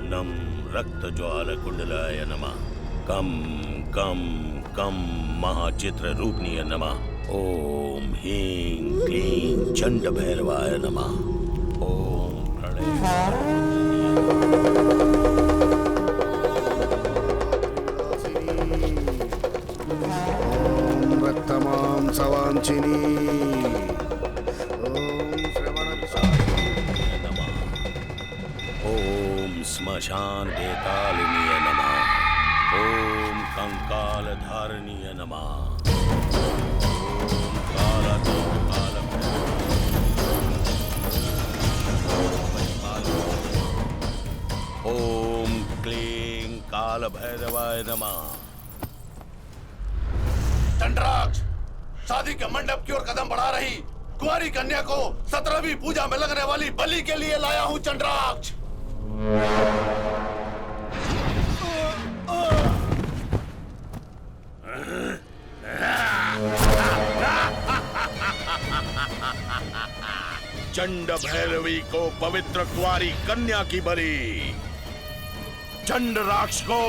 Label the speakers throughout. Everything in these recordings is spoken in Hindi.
Speaker 1: नम रक्तज्वालकुंडलाय नमः। कम कम कम महाचित्र रूपनीय नमः। ओम ह्रीं क्लीं चंड भैरवाय नमः। ओम प्रलय
Speaker 2: रक्तमां सवांचिनी। ओम श्रवण
Speaker 1: नमः। ओम स्मशान देतालिनीय नमः। ओम कंकाल धारणीय नमः। ओम क्लीं काल भैरवाय नमः।
Speaker 3: चंद्राक्ष, शादी के मंडप की ओर कदम बढ़ा रही कुंवारी कन्या को 17वीं पूजा में लगने वाली बलि के लिए लाया हूं चंद्राक्ष।
Speaker 1: चंड भैरवी को पवित्र कुंवारी कन्या की बलि, चंड राक्ष को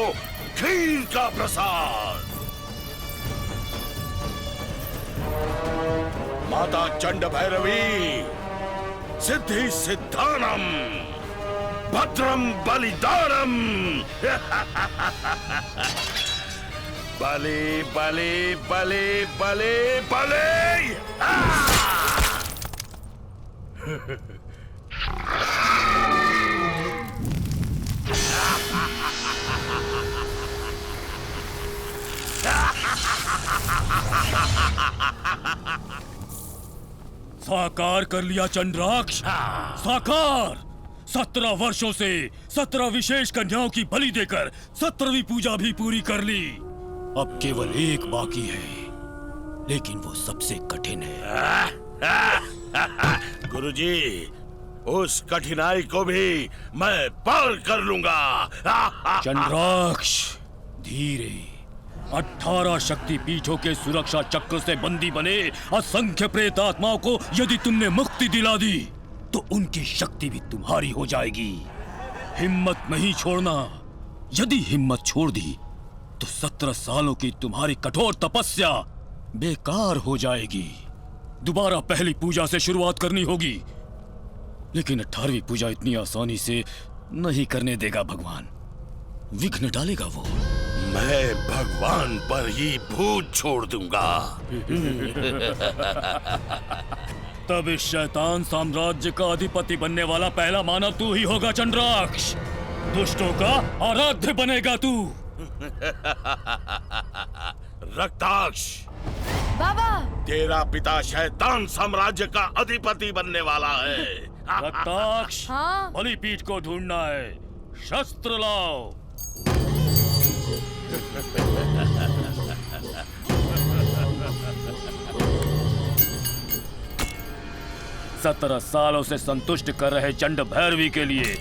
Speaker 1: खीर का प्रसाद। माता चंड भैरवी सिद्धि सिद्धानम भद्रम बलिदानम। बले बले बले बले बले।
Speaker 4: साकार कर लिया चंद्राक्ष, साकार। 17 वर्षों से 17 विशेष कन्याओं की बलि देकर 17वीं पूजा भी पूरी कर ली। अब केवल एक बाकी है, लेकिन वो सबसे कठिन है।
Speaker 1: गुरुजी, उस कठिनाई को भी मैं पार कर लूंगा।
Speaker 4: चंद्राक्ष, धीरे। 18 शक्ति पीठों के सुरक्षा चक्र से बंदी बने असंख्य प्रेत आत्माओं को यदि तुमने मुक्ति दिला दी तो उनकी शक्ति भी तुम्हारी हो जाएगी। हिम्मत नहीं छोड़ना। यदि हिम्मत छोड़ दी तो 17 सालों की तुम्हारी कठोर तपस्या बेकार हो जाएगी। दोबारा पहली पूजा से शुरुआत करनी होगी, लेकिन 18वीं पूजा इतनी आसानी से नहीं करने देगा भगवान। विघ्न डालेगा वो।
Speaker 1: मैं भगवान पर ही भूत छोड़ दूंगा।
Speaker 4: तब इस शैतान साम्राज्य का अधिपति बनने वाला पहला मानव तू ही होगा चंद्राक्ष। दुष्टों का आराध्य बनेगा तू।
Speaker 1: रक्ताक्ष,
Speaker 5: बाबा,
Speaker 1: तेरा पिता शैतान साम्राज्य का अधिपति बनने वाला है।
Speaker 4: रक्ताक्ष,
Speaker 5: हाँ?
Speaker 4: बलिपीठ को ढूंढना है। शस्त्र लाओ। 17 सालों से संतुष्ट कर रहे चंड भैरवी के लिए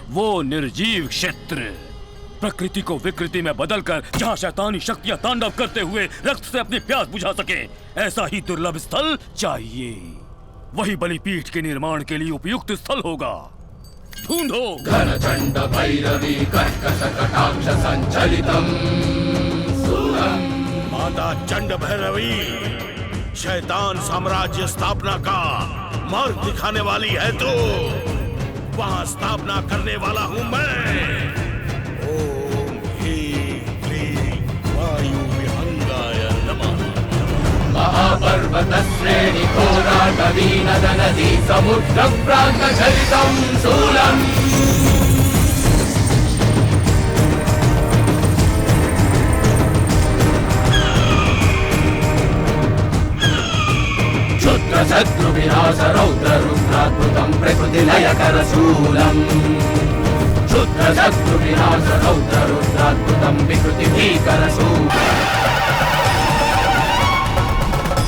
Speaker 4: वो निर्जीव क्षेत्र, प्रकृति को विकृति में बदलकर जहां शैतानी शक्तियां तांडव करते हुए रक्त से अपनी प्यास बुझा सके, ऐसा ही दुर्लभ स्थल चाहिए। वही बलिपीठ के निर्माण के लिए उपयुक्त स्थल होगा। ढूंढो।
Speaker 6: घन चंड भैरवी कर्कश कटाक्ष संचलितम सूरम।
Speaker 1: माता चंड भैरवी शैतान साम्राज्य स्थापना का मार्ग दिखाने वाली है तो वहां स्थापना करने वाला हूं मैं। ओम ह्रीं क्लीं वायु विहंगाय नमः।
Speaker 6: महापर्वत श्रेणी घोरा नदी नद नदी समुद्र प्रांत चलितम शूलम। क्षुद्र शत्रु विनाश रौद्र रुद्राद्भुतम प्रकृति लय कर शूलम। क्षुद्र शत्रु विनाश रौद्र रुद्राद्भुतम विकृति भीकर शूलम।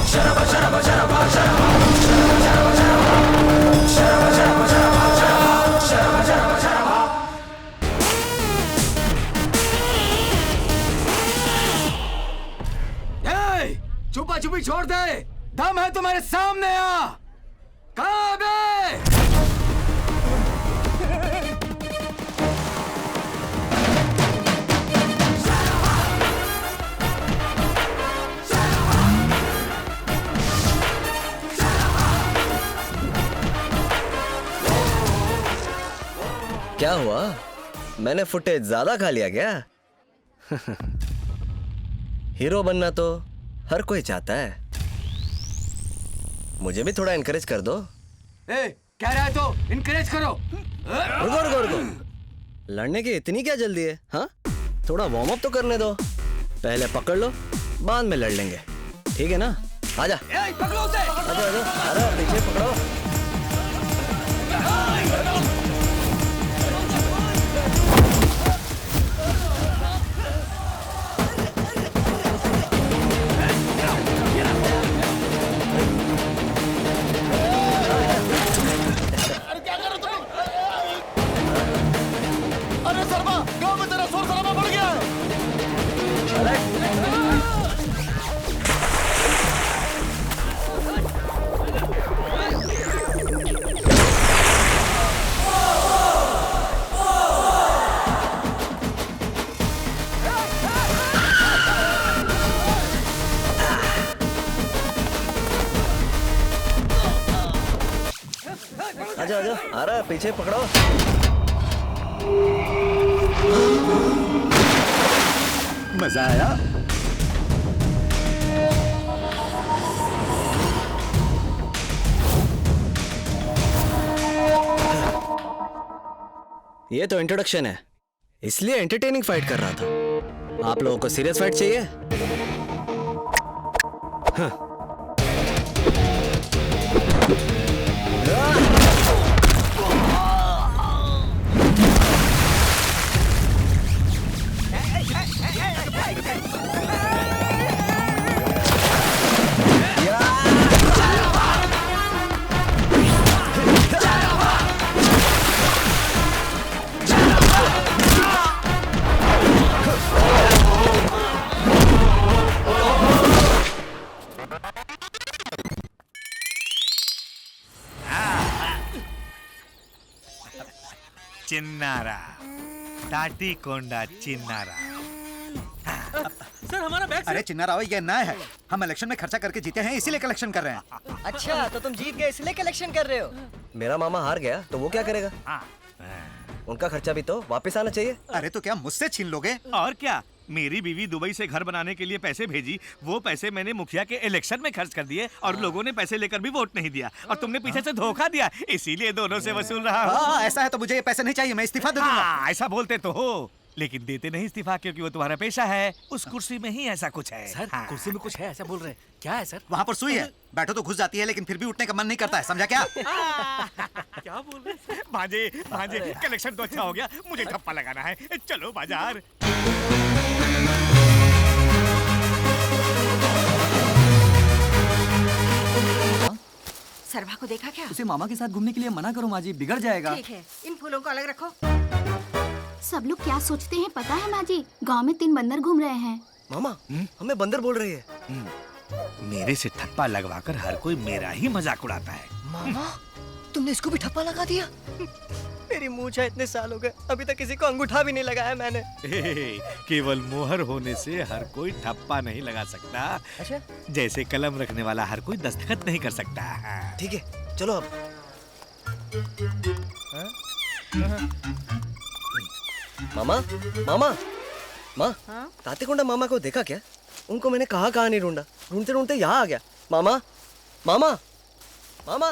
Speaker 6: शरभ शरभ शरभ शरभ शरभ शरभ शरभ शरभ शरभ शरभ।
Speaker 7: छुपा छुपी छोड़ दे। दम है तुम्हारे सामने आ। कहाँ बे?
Speaker 5: क्या हुआ? मैंने फुटेज ज्यादा खा लिया क्या? हीरो बनना तो हर कोई चाहता है, मुझे भी थोड़ा इनकरेज कर दो।
Speaker 7: क्या रहा है तो इनकरेज करो।
Speaker 5: रुको रुको रुको, लड़ने की इतनी क्या जल्दी है? हाँ, थोड़ा वार्म अप तो करने दो, पहले पकड़ लो, बाद में लड़ लेंगे, ठीक है ना? आजा।
Speaker 7: पकड़ो उसे।
Speaker 5: आजा आजा, अरे पीछे पकड़ो।
Speaker 3: अरे शर्मा, गांव में तेरा शोर शराबा बढ़ गया है।
Speaker 5: आजा आजा, अरे पीछे पकड़ो।
Speaker 3: मजा आया?
Speaker 5: ये तो इंट्रोडक्शन है, इसलिए एंटरटेनिंग फाइट कर रहा था। आप लोगों को सीरियस फाइट चाहिए? हाँ।
Speaker 8: चिन्नारा, टाटी कोंडा चिन्नारा।
Speaker 7: सर हमारा बैग।
Speaker 9: अरे चिन्ना राव, ये नया है, हम इलेक्शन में खर्चा करके जीते हैं, इसीलिए कलेक्शन कर रहे हैं।
Speaker 5: अच्छा, तो तुम जीत गए इसलिए कलेक्शन कर रहे हो? मेरा मामा हार गया तो वो क्या करेगा? उनका खर्चा भी तो वापस आना चाहिए।
Speaker 9: अरे तो क्या मुझसे छीन लोगे?
Speaker 8: और क्या, मेरी बीवी दुबई से घर बनाने के लिए पैसे भेजी, वो पैसे मैंने मुखिया के इलेक्शन में खर्च कर दिए और लोगों ने पैसे लेकर भी वोट नहीं दिया और तुमने पीछे से धोखा दिया, इसीलिए दोनों से वसूल रहा हूँ।
Speaker 9: हाँ, ऐसा है तो मुझे ये पैसे नहीं चाहिए, मैं इस्तीफा दे दूंगा।
Speaker 8: हाँ, ऐसा बोलते तो हो, लेकिन देते नहीं इस्तीफा, क्योंकि वो तुम्हारा पेशा है। उस कुर्सी में ही ऐसा कुछ है।
Speaker 7: सर कुर्सी में कुछ है ऐसा बोल रहे हैं, क्या है सर?
Speaker 9: वहाँ पर सुई है, बैठो तो घुस जाती है, लेकिन फिर भी उठने का मन नहीं करता है, समझा क्या?
Speaker 8: क्या बोल रहे हैं? भांजे भांजे, कलेक्शन तो अच्छा हो गया, मुझे ठप्पा लगाना है, चलो बाजार।
Speaker 10: सरभा को देखा क्या?
Speaker 7: उसे मामा के साथ घूमने के लिए मना करो माँ जी, बिगड़ जाएगा।
Speaker 10: ठीक है, इन फूलों को अलग रखो।
Speaker 11: सब लोग क्या सोचते हैं पता है माँ जी? गाँव में 3 बंदर घूम रहे हैं।
Speaker 5: मामा, हमें बंदर बोल रही है।
Speaker 8: मेरे से ठप्पा लगवाकर हर कोई मेरा ही मजाक उड़ाता है।
Speaker 5: मामा, तुमने इसको भी ठप्पा लगा दिया? मेरी मूंछ है, इतने साल हो गए, अभी तक किसी को अंगूठा भी नहीं लगाया मैंने।
Speaker 8: केवल मोहर होने से हर कोई ठप्पा नहीं लगा सकता।
Speaker 5: अच्छा,
Speaker 8: जैसे कलम रखने वाला हर कोई दस्तखत नहीं कर सकता।
Speaker 5: ठीक है, चलो अब। मामा, मामा, माँ, तातेकोंडा मामा को देखा क्या? उनको मैंने कहाँ नहीं ढूंढा, ढूंढते ढूंढते यहाँ आ गया। मामा, मामा, मामा,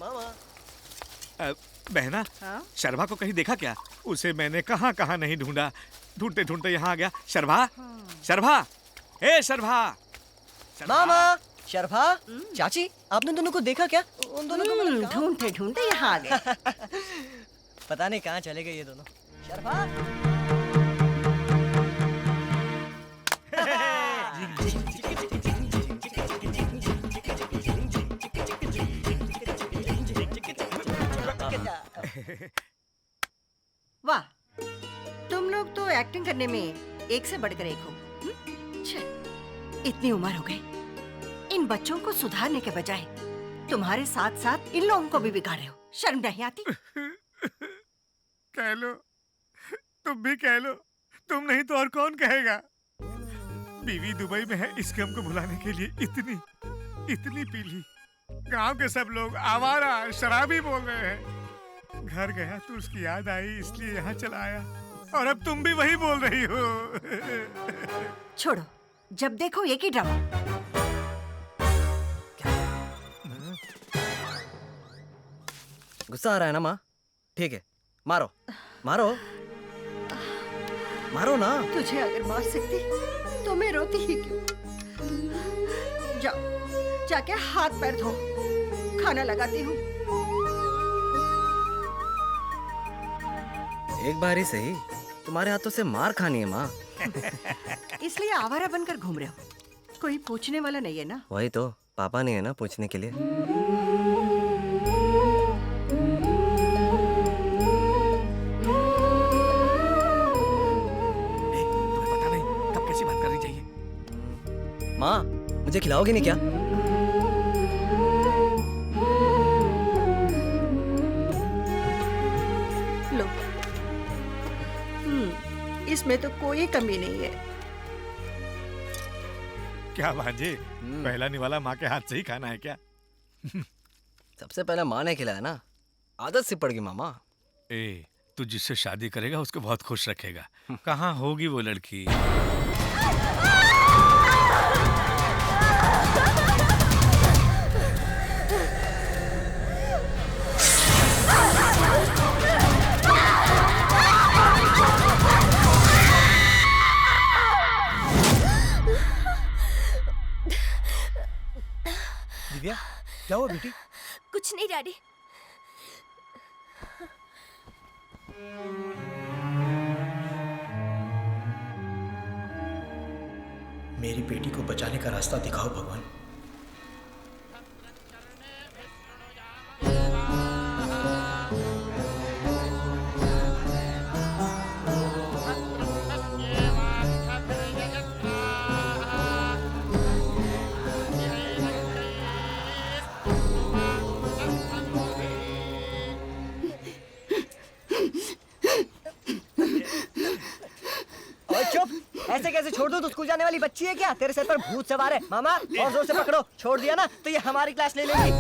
Speaker 5: मामा।
Speaker 8: बहना, शर्मा को कहीं देखा क्या? उसे मैंने कहाँ नहीं ढूंढा, ढूंढते ढूंढते यहाँ आ गया। शर्मा, शर्मा, ए शर्मा।
Speaker 5: मामा, शर्मा, चाची, आपने दोनों को देखा क्या? उन दोनों को
Speaker 10: ढूंढते ढूंढते यहाँ आ गए।
Speaker 5: पता नहीं कहाँ चले गए ये दोनों। शर्मा।
Speaker 10: वाह, तुम लोग तो एक्टिंग करने में एक से बढ़कर एक हो। इतनी उम्र हो गई, इन बच्चों को सुधारने के बजाय तुम्हारे साथ साथ इन लोगों को भी बिगाड़ रहे हो। शर्म नहीं आती?
Speaker 8: कह लो, तुम भी कह लो, तुम नहीं तो और कौन कहेगा? बीवी दुबई में है, इस गम को भुलाने के लिए इतनी पी ली। गांव के सब लोग आवारा शराबी बोल रहे हैं। घर गया तो उसकी याद आई, इसलिए यहाँ चला आया। और अब तुम भी वही बोल रही हो।
Speaker 10: छोड़ो, जब देखो एक ही ड्रामा।
Speaker 5: गुस्सा आ रहा है ना माँ? ठीक है, मारो मारो मारो ना।
Speaker 10: तुझे अगर मार सकती तो मैं रोती ही क्यों? जाओ, जाके हाथ पैर धो, खाना लगाती हूँ।
Speaker 5: एक बार ही सही, तुम्हारे हाथों से मार खानी है माँ।
Speaker 10: इसलिए आवारा बनकर घूम रहे हो, कोई पूछने वाला नहीं है ना?
Speaker 5: वही तो, पापा नहीं है ना पूछने के लिए।
Speaker 8: तुम्हें पता नहीं कब कैसी बात करनी चाहिए।
Speaker 5: माँ, मुझे खिलाओगी नहीं क्या?
Speaker 10: लो, इसमें तो कोई कमी नहीं है।
Speaker 8: क्या भांजे, पहला निवाला माँ के हाथ से ही खाना है क्या?
Speaker 5: सबसे पहले माँ ने खिलाया ना, आदत सी पड़ गई मामा।
Speaker 8: ए, तू जिससे शादी करेगा उसको बहुत खुश रखेगा। कहाँ होगी वो लड़की?
Speaker 9: दिव्या, क्या हुआ बेटी?
Speaker 11: कुछ नहीं डैडी।
Speaker 9: मेरी बेटी को बचाने का रास्ता दिखाओ भगवान।
Speaker 5: ऐसे कैसे छोड़ दो? तो स्कूल जाने वाली बच्ची है क्या? तेरे सर पर भूत सवार है। मामा, और जोर से पकड़ो। छोड़ दिया ना तो ये हमारी क्लास ले लेगी।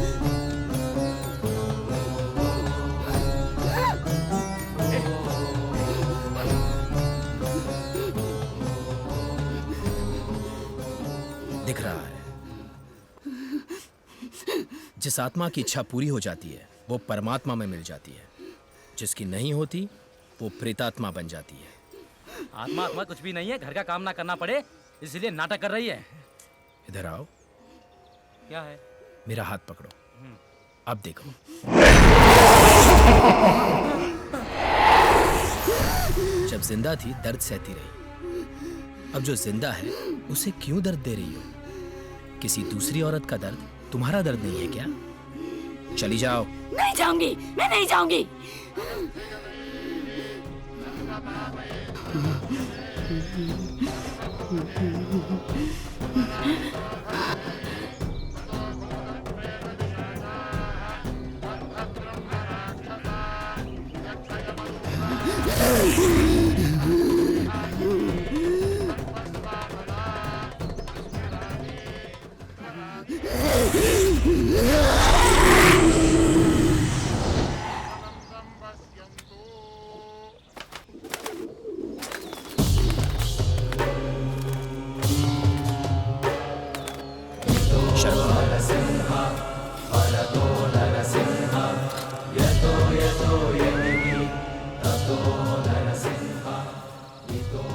Speaker 12: दिख रहा है, जिस आत्मा की इच्छा पूरी हो जाती है वो परमात्मा में मिल जाती है, जिसकी नहीं होती वो प्रेतात्मा बन जाती है।
Speaker 6: आत्मा आत्मा कुछ भी नहीं है, घर का काम ना करना पड़े इसलिए नाटक कर रही है।
Speaker 12: इधर आओ।
Speaker 6: क्या है?
Speaker 12: मेरा हाथ पकड़ो। अब देखो। जब जिंदा थी दर्द सहती रही, अब जो जिंदा है उसे क्यों दर्द दे रही हो? किसी दूसरी औरत का दर्द तुम्हारा दर्द नहीं है क्या? चली जाओ।
Speaker 11: नहीं जाऊंगी, मैं नहीं जाऊंगी।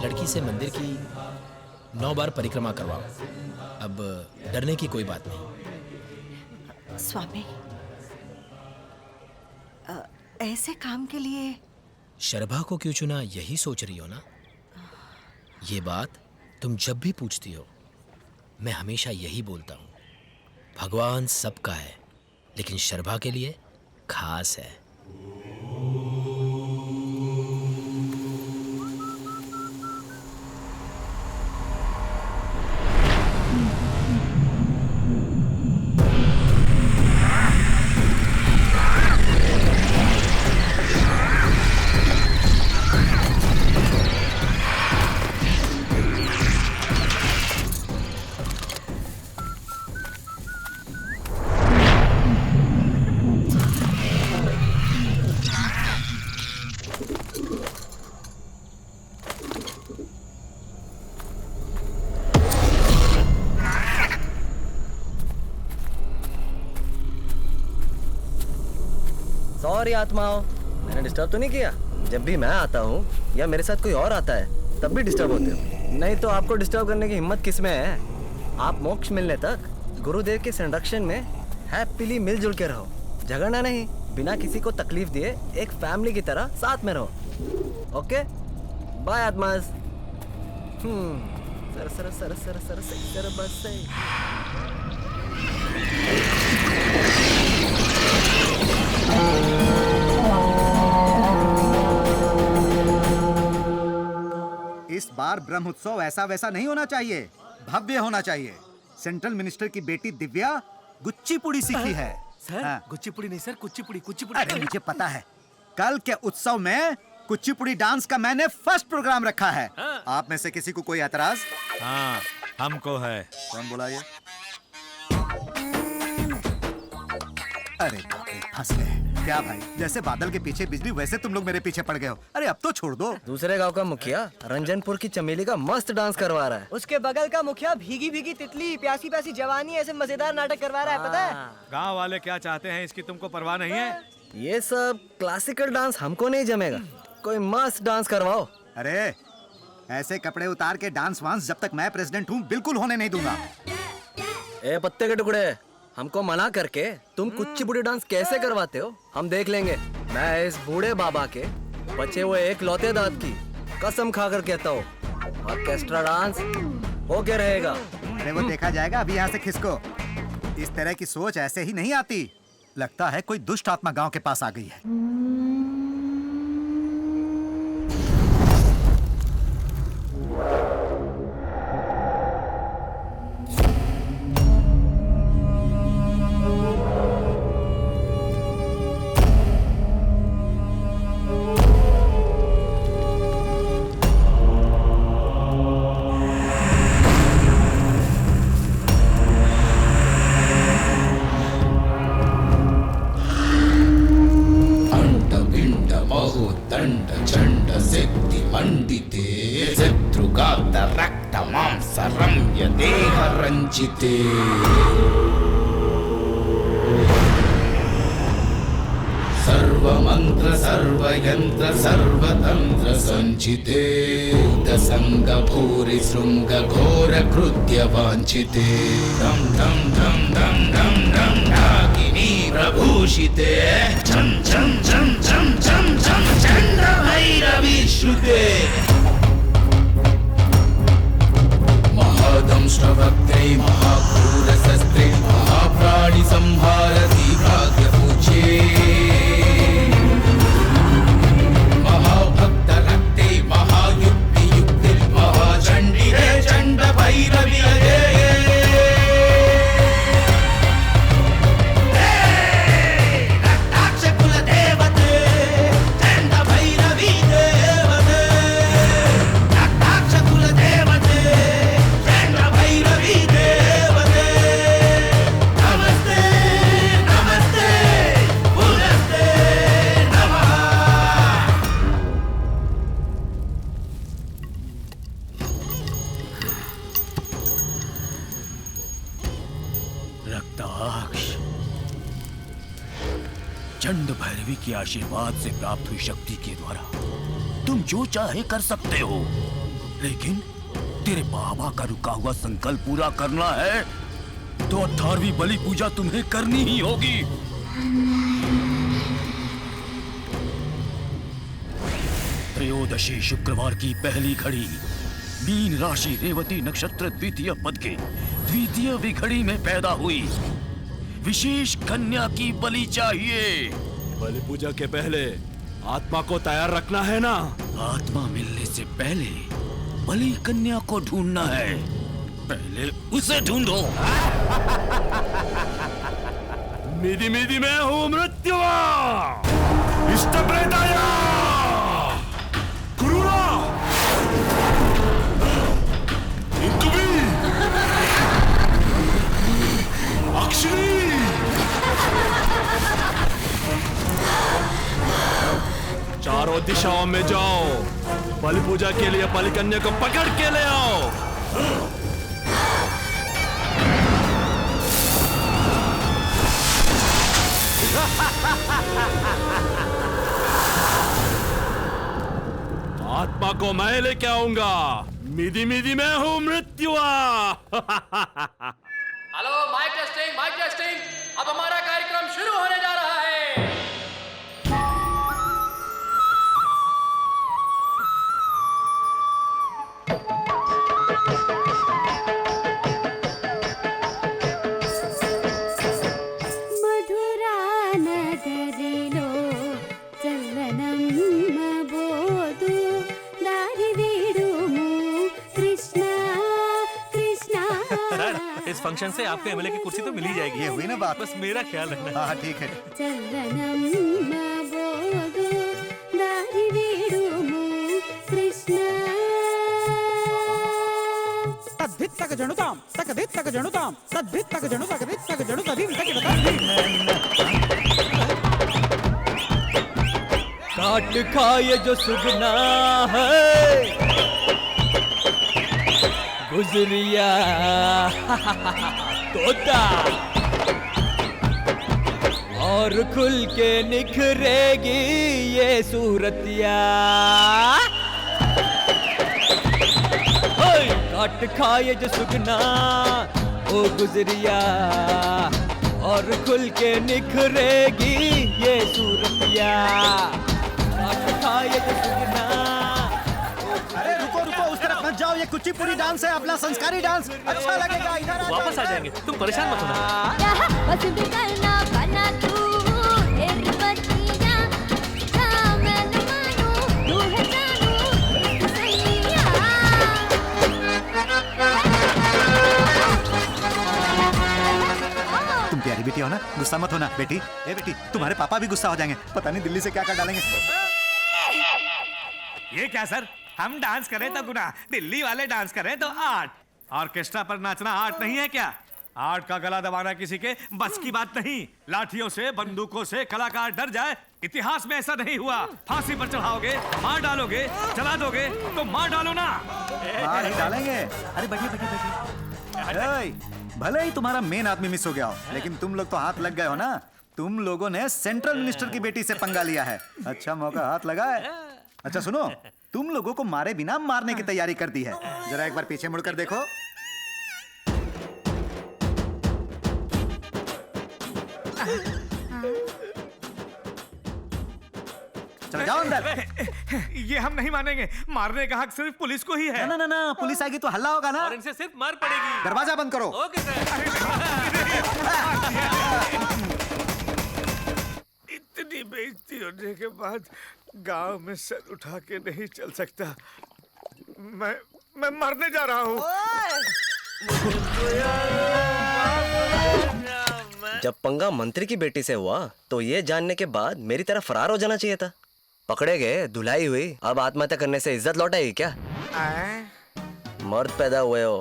Speaker 12: लड़की से मंदिर की 9 बार परिक्रमा करवाओ। अब डरने की कोई बात नहीं।
Speaker 10: स्वामी, ऐसे काम के लिए
Speaker 12: शर्भा को क्यों चुना यही सोच रही हो ना? ये बात तुम जब भी पूछती हो मैं हमेशा यही बोलता हूँ, भगवान सबका है लेकिन शर्भा के लिए खास है।
Speaker 5: कुंवारी आत्माओं, मैंने डिस्टर्ब तो नहीं किया? जब भी मैं आता हूँ या मेरे साथ कोई और आता है तब भी डिस्टर्ब होते हो। नहीं तो आपको डिस्टर्ब करने की हिम्मत किसमें है? आप मोक्ष मिलने तक गुरुदेव के संरक्षण में हैप्पीली मिलजुल के रहो, झगड़ना नहीं, बिना किसी को तकलीफ दिए एक फैमिली की तरह साथ में रहो। ओके, बाय आत्माज। Sir sir sir sir sir sir बस से।
Speaker 9: इस बार ब्रह्मोत्सव ऐसा वैसा नहीं होना चाहिए, भव्य होना चाहिए। सेंट्रल मिनिस्टर की बेटी दिव्या गुच्चीपुड़ी सीखी है।
Speaker 7: सर गुच्चीपुड़ी नहीं सर, कुचिपुड़ी कुचिपुड़ी।
Speaker 9: अरे मुझे पता है, कल के उत्सव में कुचिपुड़ी डांस का मैंने फर्स्ट प्रोग्राम रखा है। आप में से किसी को कोई एतराज?
Speaker 8: हाँ, हमको है।
Speaker 9: कौन बोला ये? अरे बाप रे, फंस गए। क्या भाई, जैसे बादल के पीछे बिजली वैसे तुम लोग मेरे पीछे पड़ गए हो। अरे अब तो छोड़ दो।
Speaker 5: दूसरे गांव का मुखिया रंजनपुर की चमेली का मस्त डांस करवा रहा है।
Speaker 13: उसके बगल का मुखिया भीगी भीगी तितली प्यासी प्यासी जवानी ऐसे मजेदार नाटक करवा रहा है, पता है?
Speaker 8: गांव वाले क्या चाहते हैं इसकी तुमको परवाह नहीं है?
Speaker 5: ये सब क्लासिकल डांस हमको नहीं जमेगा, कोई मस्त डांस करवाओ।
Speaker 9: अरे ऐसे कपड़े उतार के डांस वांस जब तक मैं प्रेसिडेंट हूँ बिल्कुल होने नहीं दूंगा।
Speaker 5: ए पत्ते के टुकड़े, हमको मना करके तुम कुचिपुड़ी डांस कैसे करवाते हो हम देख लेंगे। मैं इस बूढ़े बाबा के बचे हुए एक लौते दांत की कसम खाकर कहता हूँ, ऑर्केस्ट्रा डांस होके रहेगा।
Speaker 9: अरे वो देखा जाएगा, अभी यहाँ से खिसको। इस तरह की सोच ऐसे ही नहीं आती। लगता है कोई दुष्ट आत्मा गांव के पास आ गई है।
Speaker 6: सर्वमंत्र सर्वयंत्र सर्वतंत्र संचिते दसंग भूरि शृंग घोर कृत्य वांछिते दम दम दम दम दम दम नागिनी प्रभूषिते झम झम झम झम झम झम चंड भैरवी श्रुते महादंष्ट्रवक्त्रै महाक्रूरशस्त्रे महाप्राणि संहारति भाग्यपूज्ये महाभक्तरक्ते महायुक्तियुक्ते महाचण्डिरे चण्ड भैरवी
Speaker 4: चंड भैरवी के आशीर्वाद से प्राप्त हुई शक्ति के द्वारा तुम जो चाहे कर सकते हो, लेकिन तेरे बाबा का रुका हुआ संकल्प पूरा करना है तो 18वीं बलि पूजा तुम्हें करनी ही होगी। त्रयोदशी शुक्रवार की पहली घड़ी मीन राशि रेवती नक्षत्र द्वितीय पद के द्वितीय विघड़ी में पैदा हुई। विशेष कन्या की बलि चाहिए।
Speaker 14: बलि पूजा के पहले आत्मा को तैयार रखना है ना?
Speaker 4: आत्मा मिलने से पहले बलि कन्या को ढूंढना है, पहले उसे ढूंढो।
Speaker 14: मिधि मिधि में हूँ मृत्यु इष्ट प्रेताय क्रूरा इंकुबी अक्षरी चारों दिशाओं में जाओ, बलि पूजा के लिए बलि कन्या को पकड़ के ले आओ। आत्मा को मैं लेके आऊंगा। मिदी मिदी मैं हूं मृत्युआ।
Speaker 6: Hello, mic testing. अब हमारा कार्यक्रम शुरू होने जा रहा है।
Speaker 15: మధురా నగరిలో చల్లనమ్మ బోదు దారి వీడుము కృష్ణ కృష్ణ।
Speaker 8: इस फंक्शन से आपको एमएलए की कुर्सी तो मिल ही जाएगी।
Speaker 9: ये हुई ना बात।
Speaker 8: बस मेरा ख्याल रखना।
Speaker 9: हाँ ठीक है।
Speaker 15: చల్లనమ్మ బోదు దారి వీడుము కృష్ణ।
Speaker 16: तद्धित्तक जनुताम तकधित्तक जनुताम तद्धित्तक जनु तकधित्तक जनु तधिम तक
Speaker 5: काट खाए जो सुगना है गुजरिया तोता और खुल के निखरेगी ये सूरतिया। काट खाए जो सुगना ओ गुजरिया और खुल के निखरेगी ये सूरतिया। काट खाए जो सुगना।
Speaker 9: अरे रुको रुको, उस तरफ मत जाओ। ये कुचिपुड़ी डांस है, अपना संस्कारी डांस। अच्छा लगेगा, इधर आ जाओ।
Speaker 8: वापस आ जाएंगे, तुम परेशान मत होना।
Speaker 9: तुम प्यारी बेटी हो ना, गुस्सा मत होना बेटी। ए बेटी, तुम्हारे पापा भी गुस्सा हो जाएंगे, पता नहीं दिल्ली से क्या कर डालेंगे।
Speaker 8: ये क्या सर, हम डांस करें तो गुनाह, दिल्ली वाले डांस करें तो आर्ट। ऑर्केस्ट्रा पर नाचना आर्ट नहीं है क्या? आर्ट का गला दबाना किसी के बस की बात नहीं। लाठियों से, बंदूकों से कलाकार डर जाए, इतिहास में ऐसा नहीं हुआ। फांसी पर चढ़ाओगे, मार डालोगे, जला दोगे तो मार डालो ना।
Speaker 9: मार ही डालेंगे। अरे बैठिए बैठिए बैठिए। भले ही तुम्हारा मेन आदमी मिस हो गया हो, लेकिन तुम लोग तो हाथ लग गए हो ना। तुम लोगों ने सेंट्रल मिनिस्टर की बेटी से पंगा लिया है। अच्छा मौका हाथ लगा है। अच्छा सुनो, तुम लोगों को मारे बिना मारने की तैयारी कर दी है। जरा एक बार पीछे मुड़कर देखो। चलो जाओ अंदर।
Speaker 8: ये हम नहीं मानेंगे, मारने का हक सिर्फ पुलिस को ही है।
Speaker 9: ना ना ना, पुलिस आएगी तो हल्ला होगा ना।
Speaker 8: और इनसे सिर्फ मार पड़ेगी।
Speaker 9: दरवाजा बंद करो।
Speaker 8: Okay sir. इतनी बेइज्जती होने के बाद गांव में सर उठा के नहीं चल सकता। मैं मरने जा रहा हूँ।
Speaker 5: जब पंगा मंत्री की बेटी से हुआ तो ये जानने के बाद मेरी तरह फरार हो जाना चाहिए था। पकड़े गए, धुलाई हुई, अब आत्महत्या करने से इज्जत लौटाएगी क्या? मर्द पैदा हुए हो,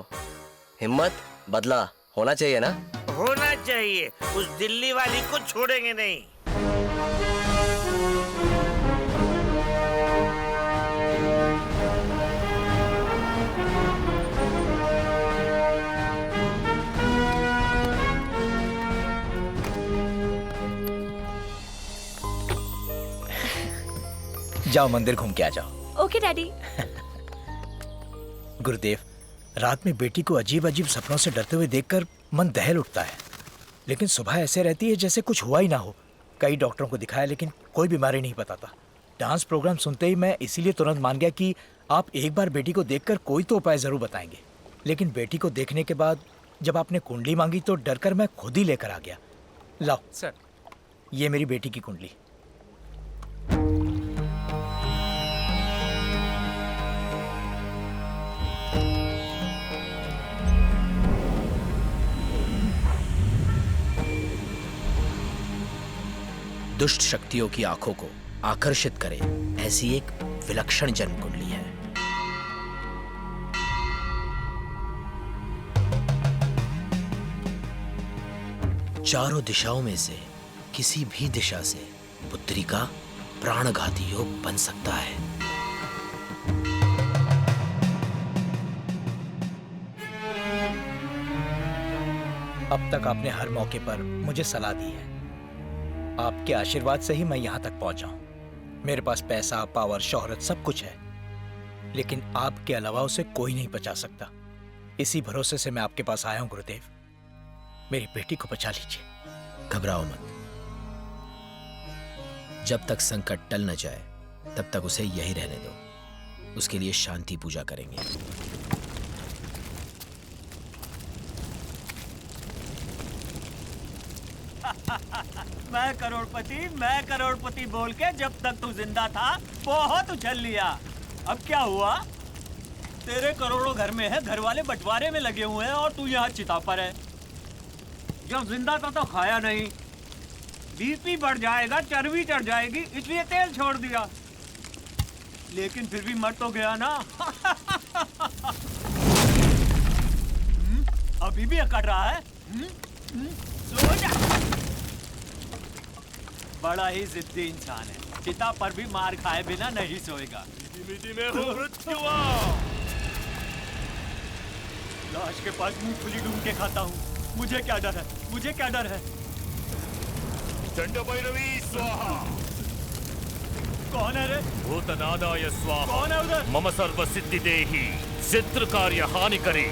Speaker 5: हिम्मत बदला होना चाहिए ना।
Speaker 17: होना चाहिए, उस दिल्ली वाली को छोड़ेंगे नहीं।
Speaker 12: जाओ मंदिर घूम के आ जाओ।
Speaker 11: Okay daddy.
Speaker 12: गुरुदेव, रात में बेटी को अजीब अजीब सपनों से डरते हुए देखकर मन दहल उठता है, लेकिन सुबह ऐसे रहती है जैसे कुछ हुआ ही ना हो। कई डॉक्टरों को दिखाया लेकिन कोई बीमारी नहीं बताता। डांस प्रोग्राम सुनते ही मैं इसीलिए तुरंत मान गया कि आप एक बार बेटी को देखकर कोई तो उपाय जरूर बताएंगे। लेकिन बेटी को देखने के बाद जब आपने कुंडली मांगी तो डरकर मैं खुद ही लेकर आ गया। लाओ
Speaker 8: सर,
Speaker 12: ये मेरी बेटी की कुंडली। दुष्ट शक्तियों की आंखों को आकर्षित करे ऐसी एक विलक्षण जन्म कुंडली है। चारों दिशाओं में से किसी भी दिशा से पुत्री का प्राणघाती योग बन सकता है। अब तक आपने हर मौके पर मुझे सलाह दी है। आपके आशीर्वाद से ही मैं यहाँ तक पहुंचा हूँ। मेरे पास पैसा, पावर, शोहरत सब कुछ है, लेकिन आपके अलावा उसे कोई नहीं बचा सकता। इसी भरोसे से मैं आपके पास आया हूँ गुरुदेव। मेरी बेटी को बचा लीजिए। घबराओ मत। जब तक संकट टल न जाए तब तक उसे यही रहने दो। उसके लिए शांति पूजा करेंगे।
Speaker 18: मैं करोड़पति बोल के जब तक तू जिंदा था बहुत उछल लिया। अब क्या हुआ? तेरे करोड़ों घर में है, घर वाले बंटवारे में लगे हुए हैं और तू यहाँ चिता पर है। जब जिंदा था तो खाया नहीं, बीपी बढ़ जाएगा, चर्बी चढ़ जाएगी, इसलिए तेल छोड़ दिया। लेकिन फिर भी मर तो गया ना। अभी भी अकड़ रहा है। सो जा। बड़ा ही जिद्दी इंसान है, चिता पर भी मार खाए बिना नहीं सोएगा। लाश के पास मूंगफली ढूंढ के खाता हूँ। मुझे क्या डर है? मुझे क्या डर है?
Speaker 14: चंड भैरवी स्वाहा।
Speaker 18: कौन है रे?
Speaker 14: भूतनादाय स्वाहा।
Speaker 18: कौन है उधर?
Speaker 14: मम सर्व सिद्धि देहि, चित्र कार्य हानि करे,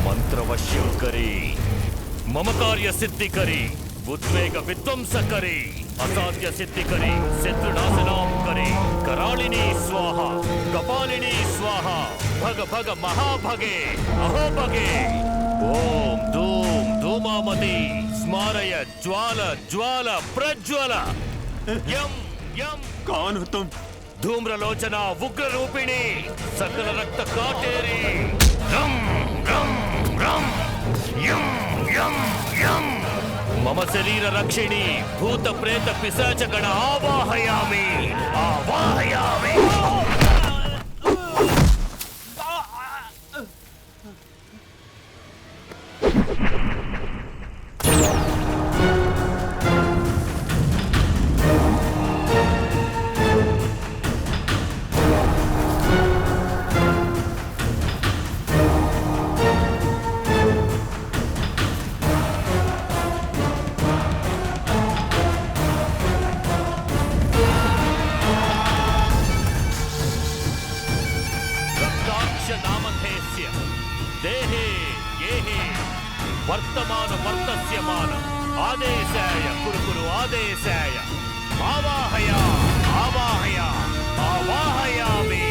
Speaker 14: मंत्र वश्यम करे, मम कार्य सिद्धि करे, उद्वेग विध्वंस करे, असाध्य सिद्धि करे, चित्रनाशनाम करे, करालिनी स्वाहा, कपालिनी स्वाहा, भग भग महाभगे, अहो भगे, ओम धूम धूमामति, स्मारय ज्वाल ज्वाल प्रज्वल, यम यम।
Speaker 18: कौन हो तुम?
Speaker 14: धूम्रलोचना उग्र रूपिणी, सकल रक्त काटेरी, रम रम रम, यम यम यम। मम शरीर रक्षिणी, भूत प्रेत पिशाच गण आवाहयामि आवाहयामि। वर्तमान वर्तस्यमान आदेशाय कुरु आदेशाय आवाहया आवाहया आवाहयामि।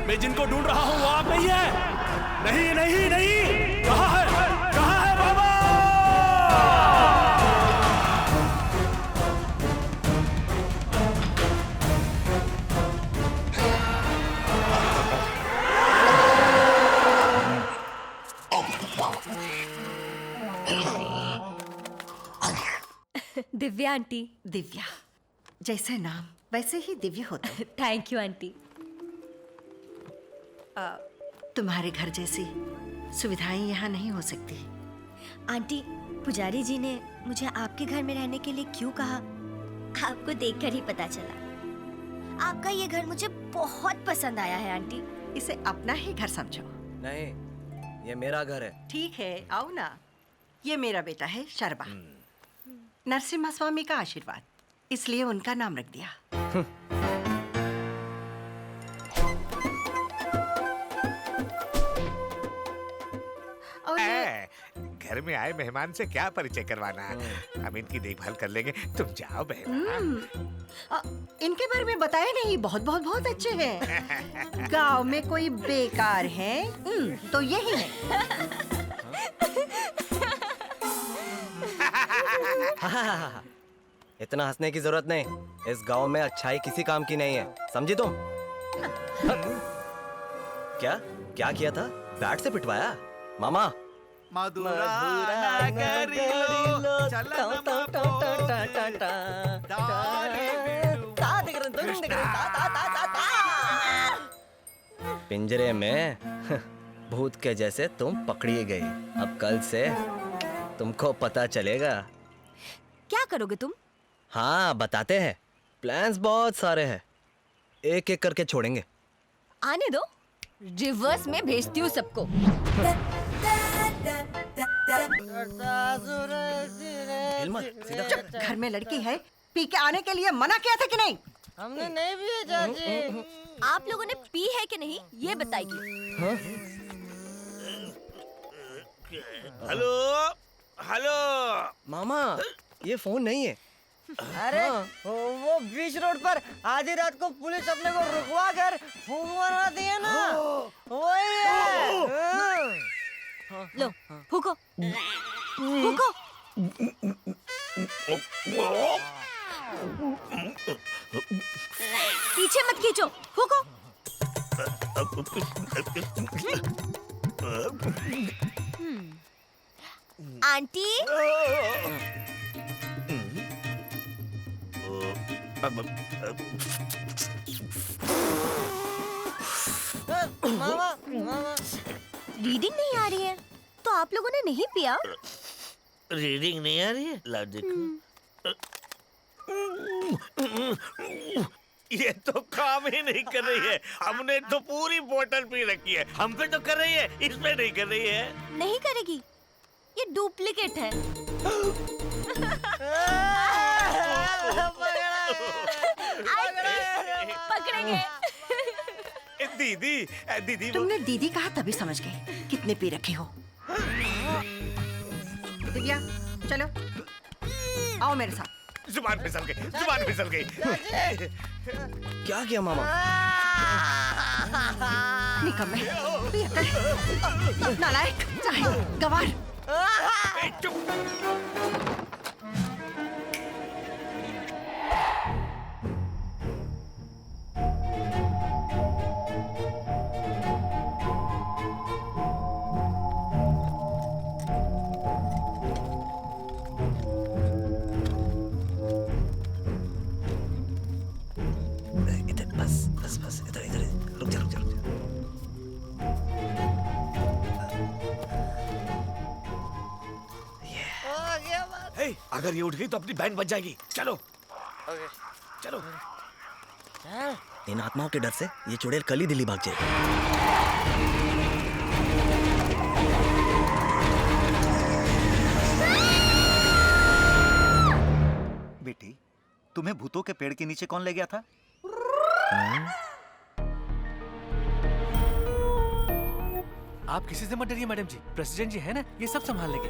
Speaker 14: मैं जिनको ढूंढ रहा हूं वो आप नहीं है। नहीं नहीं नहीं, कहाँ है बाबा?
Speaker 10: दिव्या आंटी। दिव्या, जैसे नाम वैसे ही दिव्य होता है।
Speaker 15: Thank you aunty.
Speaker 10: तुम्हारे घर जैसी सुविधाएं यहाँ नहीं हो सकती।
Speaker 15: आंटी, पुजारी जी ने मुझे आपके घर में रहने के लिए क्यों कहा, आपको देखकर ही पता चला। आपका ये घर मुझे बहुत पसंद आया है आंटी।
Speaker 10: इसे अपना ही घर समझो।
Speaker 5: नहीं, ये मेरा घर है।
Speaker 10: ठीक है, आओ ना। ये मेरा बेटा है शर्मा। नरसिम्हा स्वामी का आशीर्वाद, इसलिए उनका नाम रख दिया।
Speaker 17: घर में आए मेहमान से क्या परिचय करवाना, हम इनकी देखभाल कर लेंगे, तुम जाओ बहन।
Speaker 10: इनके बारे में बताया नहीं, बहुत बहुत बहुत अच्छे हैं। गांव में कोई बेकार है तो यही है।
Speaker 5: इतना हंसने की जरूरत नहीं। इस गांव में अच्छाई किसी काम की नहीं है, समझी तुम? क्या क्या किया था? बैट से पिटवाया? मामा
Speaker 9: मधुरा
Speaker 5: पिंजरे में भूत के जैसे तुम पकड़ी गई। अब कल से तुमको पता चलेगा।
Speaker 15: क्या करोगे तुम?
Speaker 5: हाँ बताते हैं, प्लान्स बहुत सारे हैं, एक एक करके छोड़ेंगे।
Speaker 15: आने दो, रिवर्स में भेजती हूँ सबको।
Speaker 10: चुप, घर में लड़की है, पी के आने के लिए मना किया था कि नहीं?
Speaker 13: हमने नहीं पिया चाची।
Speaker 15: आप लोगों ने पी है कि नहीं ये बताइए।
Speaker 1: हेलो हेलो
Speaker 5: मामा, ये फोन नहीं है।
Speaker 13: अरे वो बीच रोड पर आधी रात को पुलिस अपने को रुकवा कर फूंक मरवाती है ना, वही है।
Speaker 15: लो फूको फूको। पीछे मत खींचो, फूको। आंटी
Speaker 13: मामा मामा
Speaker 15: रीडिंग नहीं आ रही है तो आप लोगों ने नहीं पिया?
Speaker 1: रीडिंग नहीं आ रही है? ला देखो। ये तो काम ही नहीं कर रही है। हमने तो पूरी बोतल पी रखी है, हम पे तो कर रही है, इस पे नहीं कर रही है।
Speaker 15: नहीं करेगी, ये डुप्लीकेट है। पकड़ेंगे।
Speaker 1: दीदी दीदी
Speaker 10: तुमने दीदी कहा तभी समझ गए कितने पी रखे हो। दिव्या चलो, आओ मेरे साथ।
Speaker 1: जुबान फिसल गई, जुबान फिसल गई।
Speaker 5: क्या किया मामा?
Speaker 10: निकम्मे, नालायक, गवार।
Speaker 5: बस इधर इधर रुक जा।
Speaker 1: हे, अगर ये उठ गई तो अपनी बैंड बज जाएगी। चलो चलो।
Speaker 5: इन आत्माओं के डर से ये चुड़ैल कल ही दिल्ली भाग जाएगी।
Speaker 9: बेटी, तुम्हें भूतों के पेड़ के नीचे कौन ले गया था?
Speaker 8: आप किसी से मत डरिए मैडम जी, प्रेसिडेंट जी है ना, ये सब संभाल लेंगे।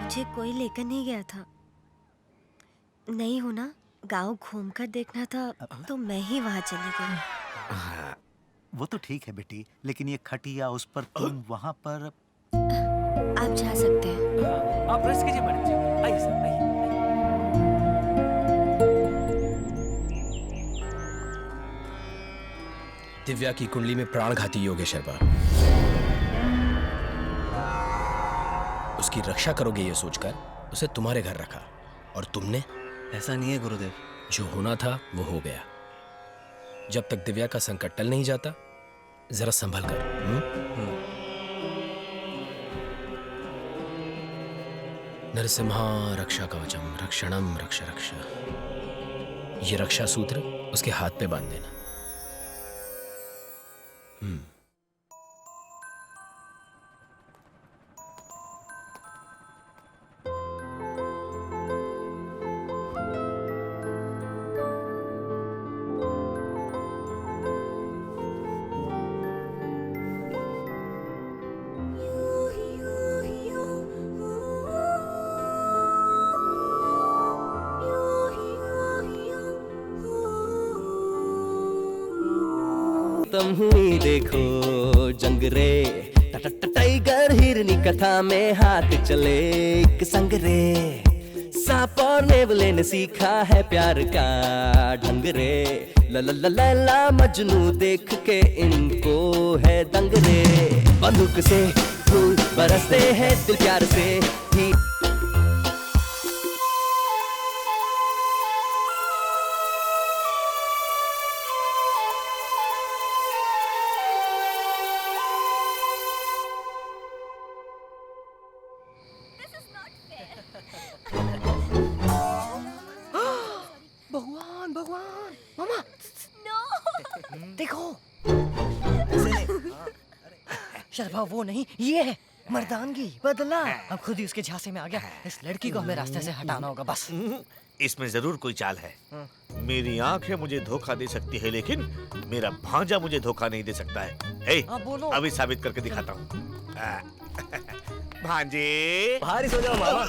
Speaker 15: मुझे कोई लेकर नहीं गया था। नहीं हो ना, गांव घूमकर देखना था तो मैं ही वहां चली गई।
Speaker 9: वो तो ठीक है बेटी, लेकिन ये खटिया उस पर तुम वहां पर।
Speaker 15: आप जा सकते हैं।
Speaker 8: आप रेस्ट कीजिए मैडम जी, आइए सर आइए।
Speaker 12: दिव्या की कुंडली में प्राणघाती योग है शर्मा। उसकी रक्षा करोगे ये सोचकर उसे तुम्हारे घर रखा, और तुमने?
Speaker 5: ऐसा नहीं है गुरुदेव।
Speaker 12: जो होना था वो हो गया। जब तक दिव्या का संकट टल नहीं जाता, जरा संभल कर। नरसिम्हा रक्षा कवचम रक्षणम रक्ष रक्ष। ये रक्षा सूत्र उसके हाथ पे बांध देना।
Speaker 5: तुम ही देखो जंग रे, टाइगर हिरनी कथा में हाथ चले एक संग रे। सांप और नेवले ने सीखा है प्यार का ढंग रे। लैला मजनू देख के इनको है दंग रे। बंदूक से फूल बरसते हैं दिल प्यार से ही।
Speaker 13: भगवान भगवान मामा देखो शर्मा वो नहीं ये है मर्दानगी बदला। अब खुद ही उसके झांसे में आ गया। इस लड़की को हमें रास्ते से हटाना होगा बस।
Speaker 17: इसमें जरूर कोई चाल है। मेरी आंखें मुझे धोखा दे सकती है लेकिन मेरा भांजा मुझे धोखा नहीं दे सकता है।
Speaker 13: बोलो।
Speaker 17: अभी साबित करके दिखाता हूँ। भांजे
Speaker 5: बाहर ही सो जाओ मामा।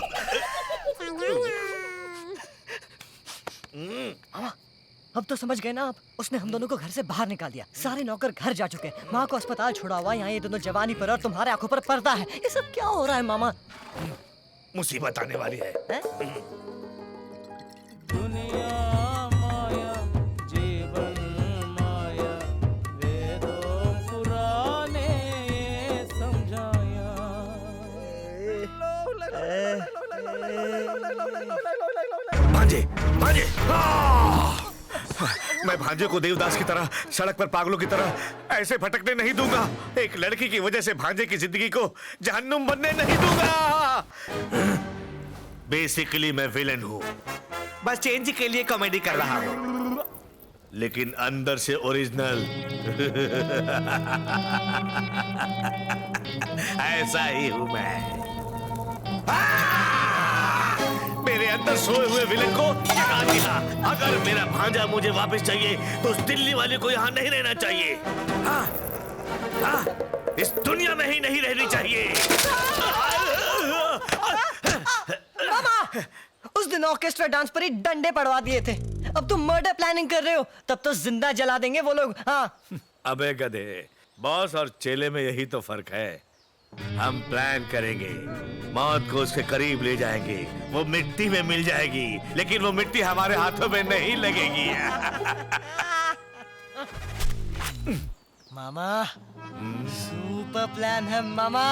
Speaker 13: मामा अब तो समझ गए ना आप। उसने हम दोनों को घर से बाहर निकाल दिया। सारे नौकर घर जा चुके हैं। माँ को अस्पताल छोड़ा हुआ। यहाँ ये दोनों जवानी पर और तुम्हारे आंखों पर पर्दा है। ये सब क्या हो रहा है मामा?
Speaker 17: मुसीबत आने वाली है।
Speaker 6: दुनिया माया जीवन माया वेदों पुराने ये समझाया।
Speaker 17: भांजे भांजे मैं भांजे को देवदास की तरह सड़क पर पागलों की तरह ऐसे भटकने नहीं दूंगा। एक लड़की की वजह से भांजे की जिंदगी को जहन्नुम बनने नहीं दूंगा। बेसिकली मैं विलेन हूँ। बस चेंज के लिए कॉमेडी कर रहा हूँ लेकिन अंदर से ओरिजिनल ऐसा ही हूँ मैं। मेरे अंदर सोए हुए विलेन को जगा दिया। अगर मेरा भांजा मुझे वापस चाहिए तो उस दिल्ली वाले को यहाँ नहीं रहना चाहिए। हाँ, हाँ, इस दुनिया में ही नहीं रहनी चाहिए।
Speaker 13: मामा उस दिन ऑर्केस्ट्रा डांस पर ही डंडे पड़वा दिए थे। अब तुम मर्डर प्लानिंग कर रहे हो। तब तो जिंदा जला देंगे वो लोग। हाँ
Speaker 17: अबे गधे, बॉस और चेले में यही तो फर्क है। हम प्लान करेंगे, मौत को उसके करीब ले जाएंगे। वो मिट्टी में मिल जाएगी लेकिन वो मिट्टी हमारे हाथों में नहीं लगेगी।
Speaker 13: मामा सुपर प्लान है मामा।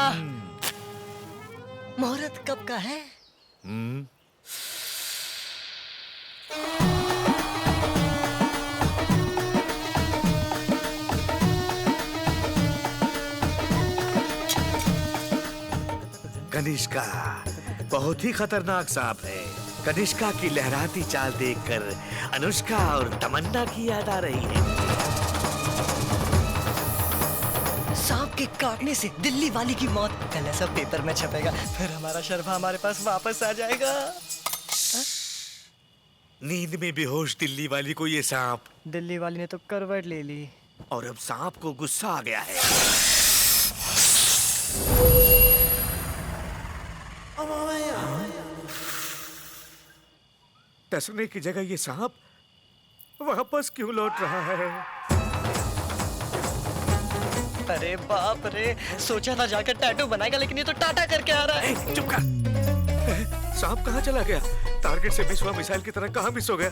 Speaker 13: मुहूर्त कब का है?
Speaker 17: कनिष्का बहुत ही खतरनाक सांप है। कनिष्का की लहराती चाल देखकर अनुष्का और तमन्ना की याद आ रही है।
Speaker 13: सांप के काटने से दिल्ली वाली की मौत कल ऐसा पेपर में छपेगा। फिर हमारा शर्मा हमारे पास वापस आ जाएगा।
Speaker 17: नींद में बेहोश दिल्ली वाली को ये सांप।
Speaker 13: दिल्ली वाली ने तो करवट ले ली
Speaker 17: और अब सांप को गुस्सा आ गया है। डसने की जगह ये सांप वापस क्यों लौट रहा है?
Speaker 13: अरे बाप रे, सोचा था जाकर टैटू बनाएगा लेकिन ये तो टाटा करके आ रहा है।
Speaker 17: चुप कर। सांप कहाँ चला गया? टारगेट से मिस हुआ मिसाइल की तरह कहाँ मिस हो गया?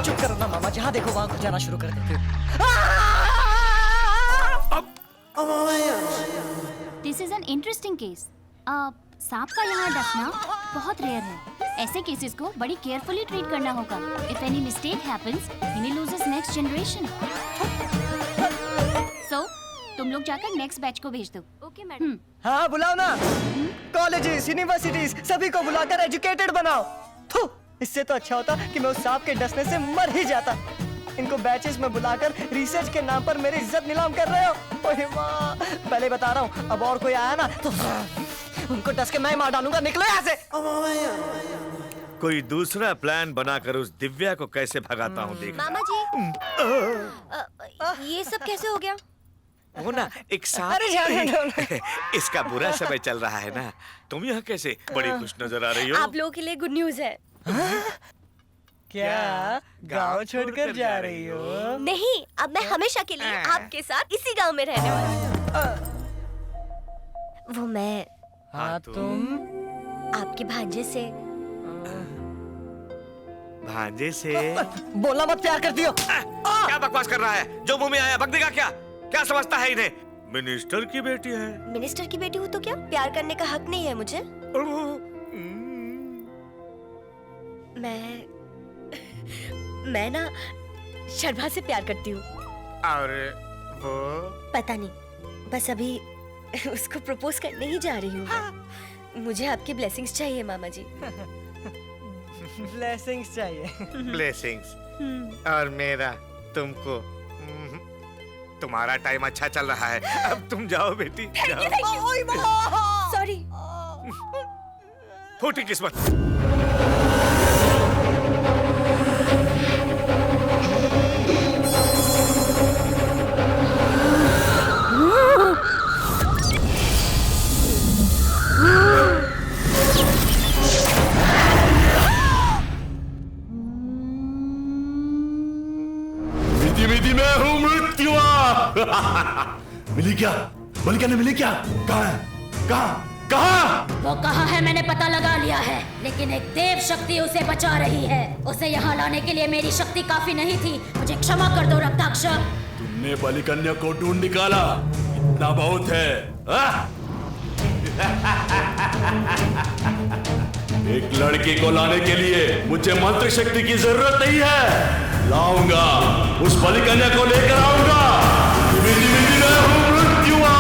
Speaker 13: चुप करो ना मामा, जहाँ देखो वहाँ खुद जाना शुरू कर देते।
Speaker 11: This is an interesting case. सांप का यहाँ डसना बहुत रेयर है। ऐसे केसेस को बड़ी केयरफुली ट्रीट करना होगा। If any mistake happens, he may lose his next generation. So, तुम लोग जाकर नेक्स्ट बैच को भेज दो।
Speaker 15: Okay madam.
Speaker 13: हाँ बुलाओ ना। कॉलेजेस, यूनिवर्सिटीज सभी को बुलाकर एजुकेटेड बनाओ। थू, इससे तो अच्छा होता कि मैं उस सांप के डसने से मर ही जाता। इनको बैचेस में बुलाकर रिसर्च के नाम पर मेरी इज्जत नीलाम कर रहे हो। ओए माँ, पहले बता रहा हूँ, अब और कोई आया ना तो उनको डस के मैं मार डालूंगा। निकलो यहाँ से।
Speaker 17: कोई दूसरा प्लान बनाकर उस दिव्या को कैसे भगाता हूँ देख।
Speaker 15: मामा जी, ये सब कैसे हो गया?
Speaker 17: वो ना एक सांप।
Speaker 13: अरे जाने
Speaker 17: इसका बुरा समय चल रहा है ना। तुम यहाँ कैसे बड़ी खुश नजर आ रही हो?
Speaker 15: आप लोगों के लिए गुड न्यूज है।
Speaker 13: क्या गांव छोड़कर जा रही हो?
Speaker 15: नहीं, अब मैं हमेशा के लिए आपके साथ इसी गांव में रहने वाली हूँ। वो मैं।
Speaker 13: हाँ तुम?
Speaker 15: आपके भांजे से।
Speaker 8: भांजे से?
Speaker 13: बोला मत प्यार करती हो।
Speaker 8: क्या बकवास कर रहा है? जो मुंह में आया बक देगा क्या? क्या समझता है इन्हें? मिनिस्टर की बेटी है।
Speaker 15: मिनिस्टर की बेटी हूँ तो क्या प्यार करने का हक नहीं है मुझे? मैं ना शर्मा से प्यार करती हूँ।
Speaker 8: अरे वो
Speaker 15: पता नहीं, बस अभी उसको प्रपोज करने ही जा रही हूँ। मुझे आपकी ब्लेसिंग्स चाहिए मामा जी।
Speaker 13: ब्लेसिंग्स चाहिए।
Speaker 8: ब्लेसिंग्स और मेरा तुमको। तुम्हारा टाइम अच्छा चल रहा है, अब तुम जाओ बेटी जाओ।
Speaker 15: सॉरी।
Speaker 8: फूटी किस्मत।
Speaker 1: मैं हूँ मृत्युआ। मिली क्या? मलिका ने मिली क्या? कहाँ है? कहाँ?
Speaker 19: वो कहाँ है मैंने पता लगा लिया है, लेकिन एक देव शक्ति उसे बचा रही है। उसे यहाँ लाने के लिए मेरी शक्ति काफी नहीं थी। मुझे क्षमा कर दो रक्ताक्ष।
Speaker 1: तुमने बलिकन्या को ढूंढ निकाला, इतना बहुत है। एक लड़की को लाने के लिए मुझे मंत्र शक्ति की जरूरत नहीं है। लाऊंगा, उस बलिकन्या को लेकर आऊंगा। मिली मिली मैं हूं मृत्युआ।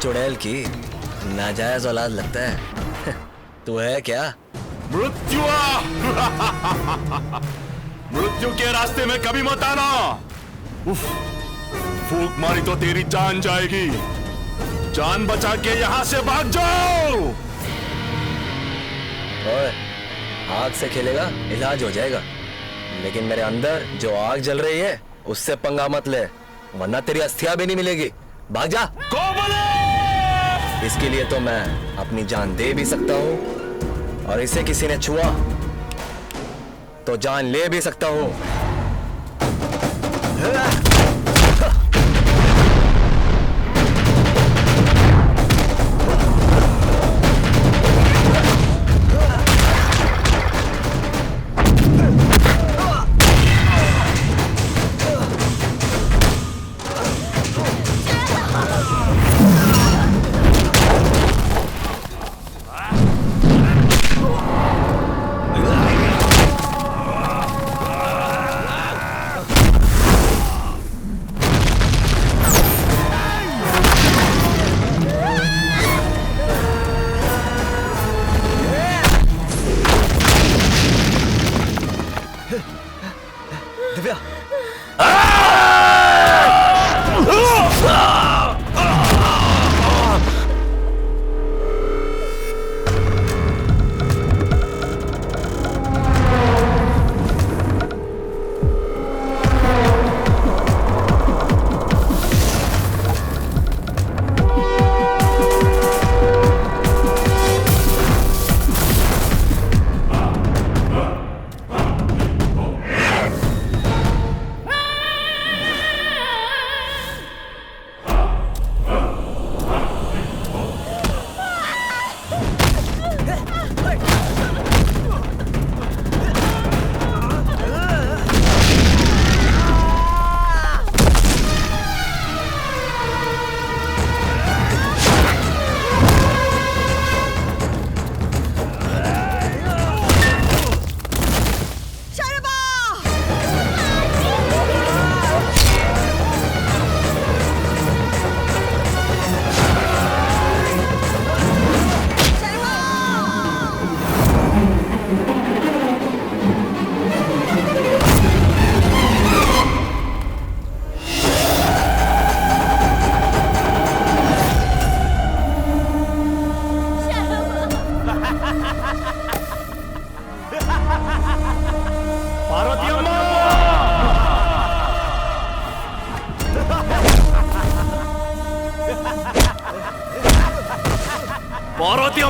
Speaker 5: चुड़ैल की नाजायज औलाद लगता है। तू है क्या?
Speaker 1: मृत्युआ। मृत्यु के रास्ते में कभी मत आना। उफ, फूंक मारी तो तेरी जान जाएगी। जान बचा के यहाँ से भाग जाओ।
Speaker 5: ओए, आग से खेलेगा इलाज हो जाएगा, लेकिन मेरे अंदर जो आग जल रही है उससे पंगा मत ले, वरना तेरी अस्थियां भी नहीं मिलेगी। भाग जा। इसके लिए तो मैं अपनी जान दे भी सकता हूँ, और इसे किसी ने छुआ तो जान ले भी सकता हूँ। दिव्या।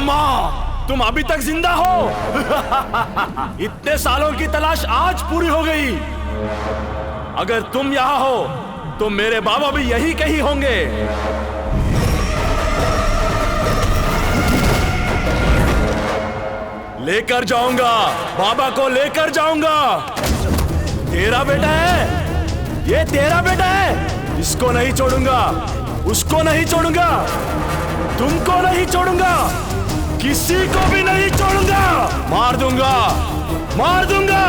Speaker 1: माँ, तुम अभी तक जिंदा हो। इतने सालों की तलाश आज पूरी हो गई। अगर तुम यहाँ हो तो मेरे बाबा भी यही कहीं होंगे। लेकर जाऊंगा, बाबा को लेकर जाऊंगा। तेरा बेटा है, ये तेरा बेटा है। इसको नहीं छोड़ूंगा, उसको नहीं छोड़ूंगा, तुमको नहीं छोड़ूंगा, किसी को भी नहीं छोड़ूंगा। मार दूंगा, मार दूंगा,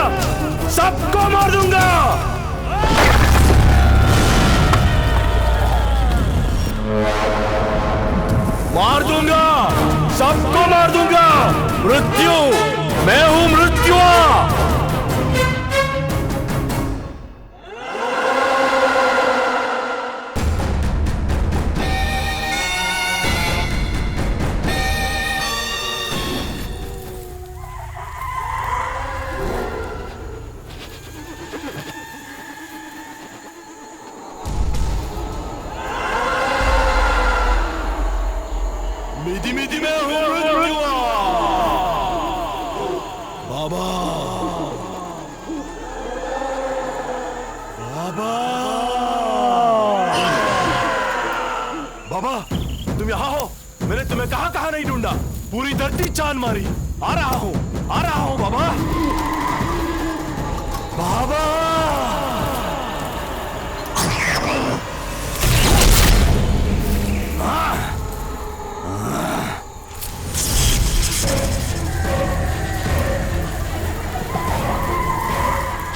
Speaker 1: सबको मार दूंगा। मार दूंगा, सबको मार दूंगा। मृत्यु, मैं हूं मृत्यु। मीठी मीठी मैं हूं मृत्यु। बाबा, बाबा, बाबा, तुम यहाँ हो। मैंने तुम्हें कहाँ नहीं ढूंढा। पूरी धरती चांद मारी। आ रहा हूँ बाबा। बाबा,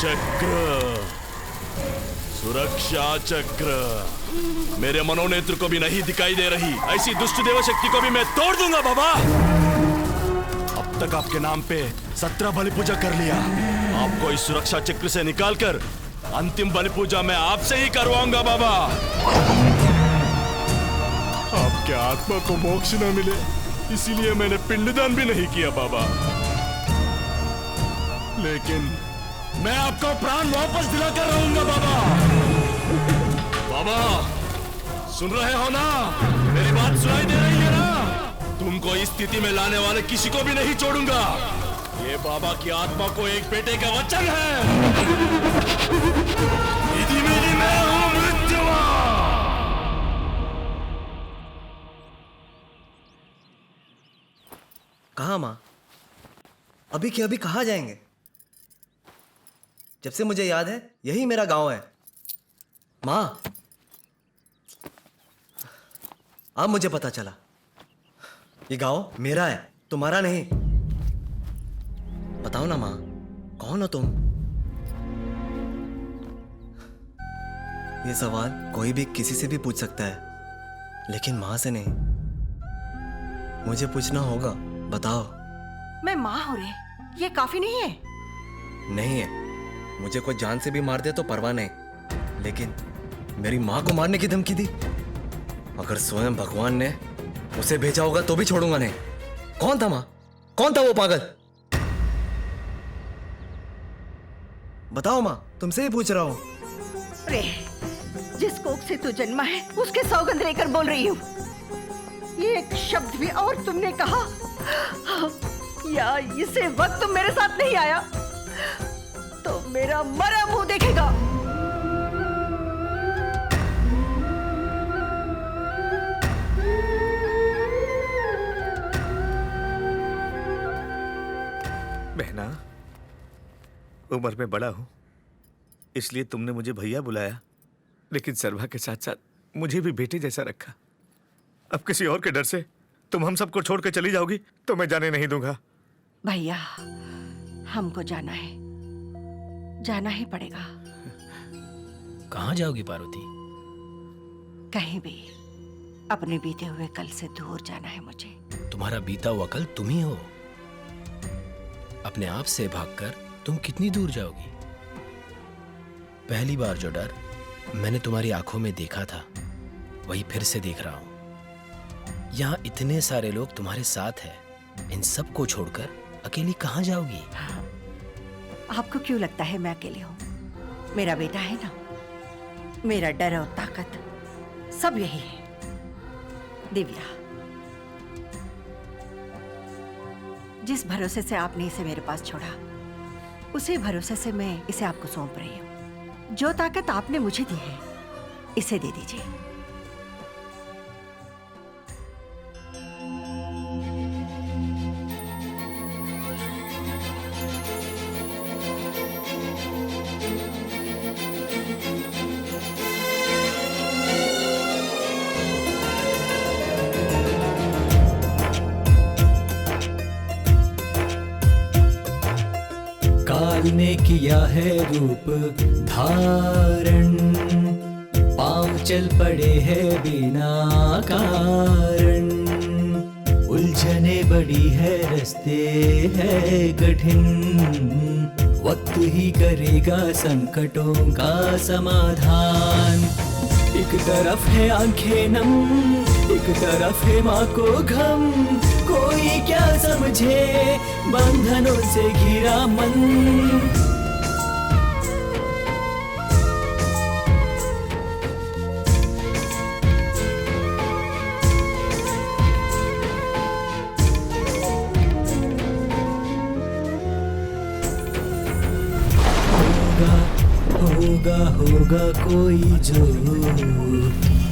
Speaker 1: चक्र, सुरक्षा चक्र मेरे मनोनेत्र को भी नहीं दिखाई दे रही। ऐसी दुष्ट देव शक्ति को भी मैं तोड़ दूंगा बाबा। अब तक आपके नाम पे 17 बलि पूजा कर लिया। आपको इस सुरक्षा चक्र से निकालकर अंतिम बलि पूजा मैं आपसे ही करवाऊंगा बाबा। आपके आत्मा को मोक्ष न मिले इसीलिए मैंने पिंडदान भी नहीं किया बाबा। लेकिन मैं आपको प्राण वापस दिलाकर रहूंगा बाबा। बाबा, सुन रहे हो ना? मेरी बात सुनाई दे रही है ना? तुमको इस स्थिति में लाने वाले किसी को भी नहीं छोड़ूंगा। ये बाबा की आत्मा को एक बेटे का वचन है। मीठी मीठी मैं हूं मृत्यु।
Speaker 5: कहाँ माँ? अभी के अभी कहाँ जाएंगे? जब से मुझे याद है यही मेरा गांव है। माँ, अब मुझे पता चला ये गांव मेरा है, तुम्हारा नहीं। बताओ ना माँ, कौन हो तुम? ये सवाल कोई भी किसी से भी पूछ सकता है, लेकिन माँ से नहीं। मुझे पूछना होगा। बताओ।
Speaker 10: मैं माँ हो रे, ये काफी नहीं है?
Speaker 5: नहीं है। मुझे कोई जान से भी मार दे तो परवाह नहीं, लेकिन मेरी माँ को मारने की धमकी दी। अगर स्वयं भगवान ने उसे भेजा होगा तो भी छोड़ूंगा नहीं। कौन था माँ? कौन था वो पागल? बताओ माँ, तुमसे ही पूछ रहा हूँ।
Speaker 10: रे, जिस कोख से तू जन्मा है उसके सौगंध लेकर बोल रही हूँ। ये एक शब्द भी और तुमने कहा या इसे वक्त तुम मेरे साथ नहीं आया तो मेरा मरा मुंह देखेगा।
Speaker 17: बहना, उम्र में बड़ा हूं इसलिए तुमने मुझे भैया बुलाया, लेकिन सर्वा के साथ साथ मुझे भी बेटे जैसा रखा। अब किसी और के डर से तुम हम सबको छोड़ के चली जाओगी तो मैं जाने नहीं दूंगा।
Speaker 10: भैया, हमको जाना है, जाना ही पड़ेगा।
Speaker 12: कहाँ जाओगी पार्वती?
Speaker 10: कहीं भी। अपने बीते हुए कल से दूर जाना है मुझे।
Speaker 12: तुम्हारा बीता हुआ कल तुम ही हो। अपने आप से भागकर तुम कितनी दूर जाओगी? पहली बार जो डर मैंने तुम्हारी आंखों में देखा था वही फिर से देख रहा हूं। यहाँ इतने सारे लोग तुम्हारे साथ हैं, इन सब को छोड़कर अकेली कहाँ जाओगी?
Speaker 10: आपको क्यों लगता है मैं अकेले हूँ? मेरा बेटा है ना, मेरा डर और ताकत सब यही है। दिव्या, जिस भरोसे से आपने इसे मेरे पास छोड़ा, उसी भरोसे से मैं इसे आपको सौंप रही हूँ। जो ताकत आपने मुझे दी है, इसे दे दीजिए।
Speaker 20: काल ने किया है रूप धारण, पांव चल पड़े हैं बिना कारण। उलझने बड़ी है, रास्ते है कठिन, वक्त ही करेगा संकटों का समाधान। एक तरफ है आंखें नम, एक तरफ है माँ को घम, कोई क्या समझे बंधनों से घिरा मन। होगा होगा कोई जो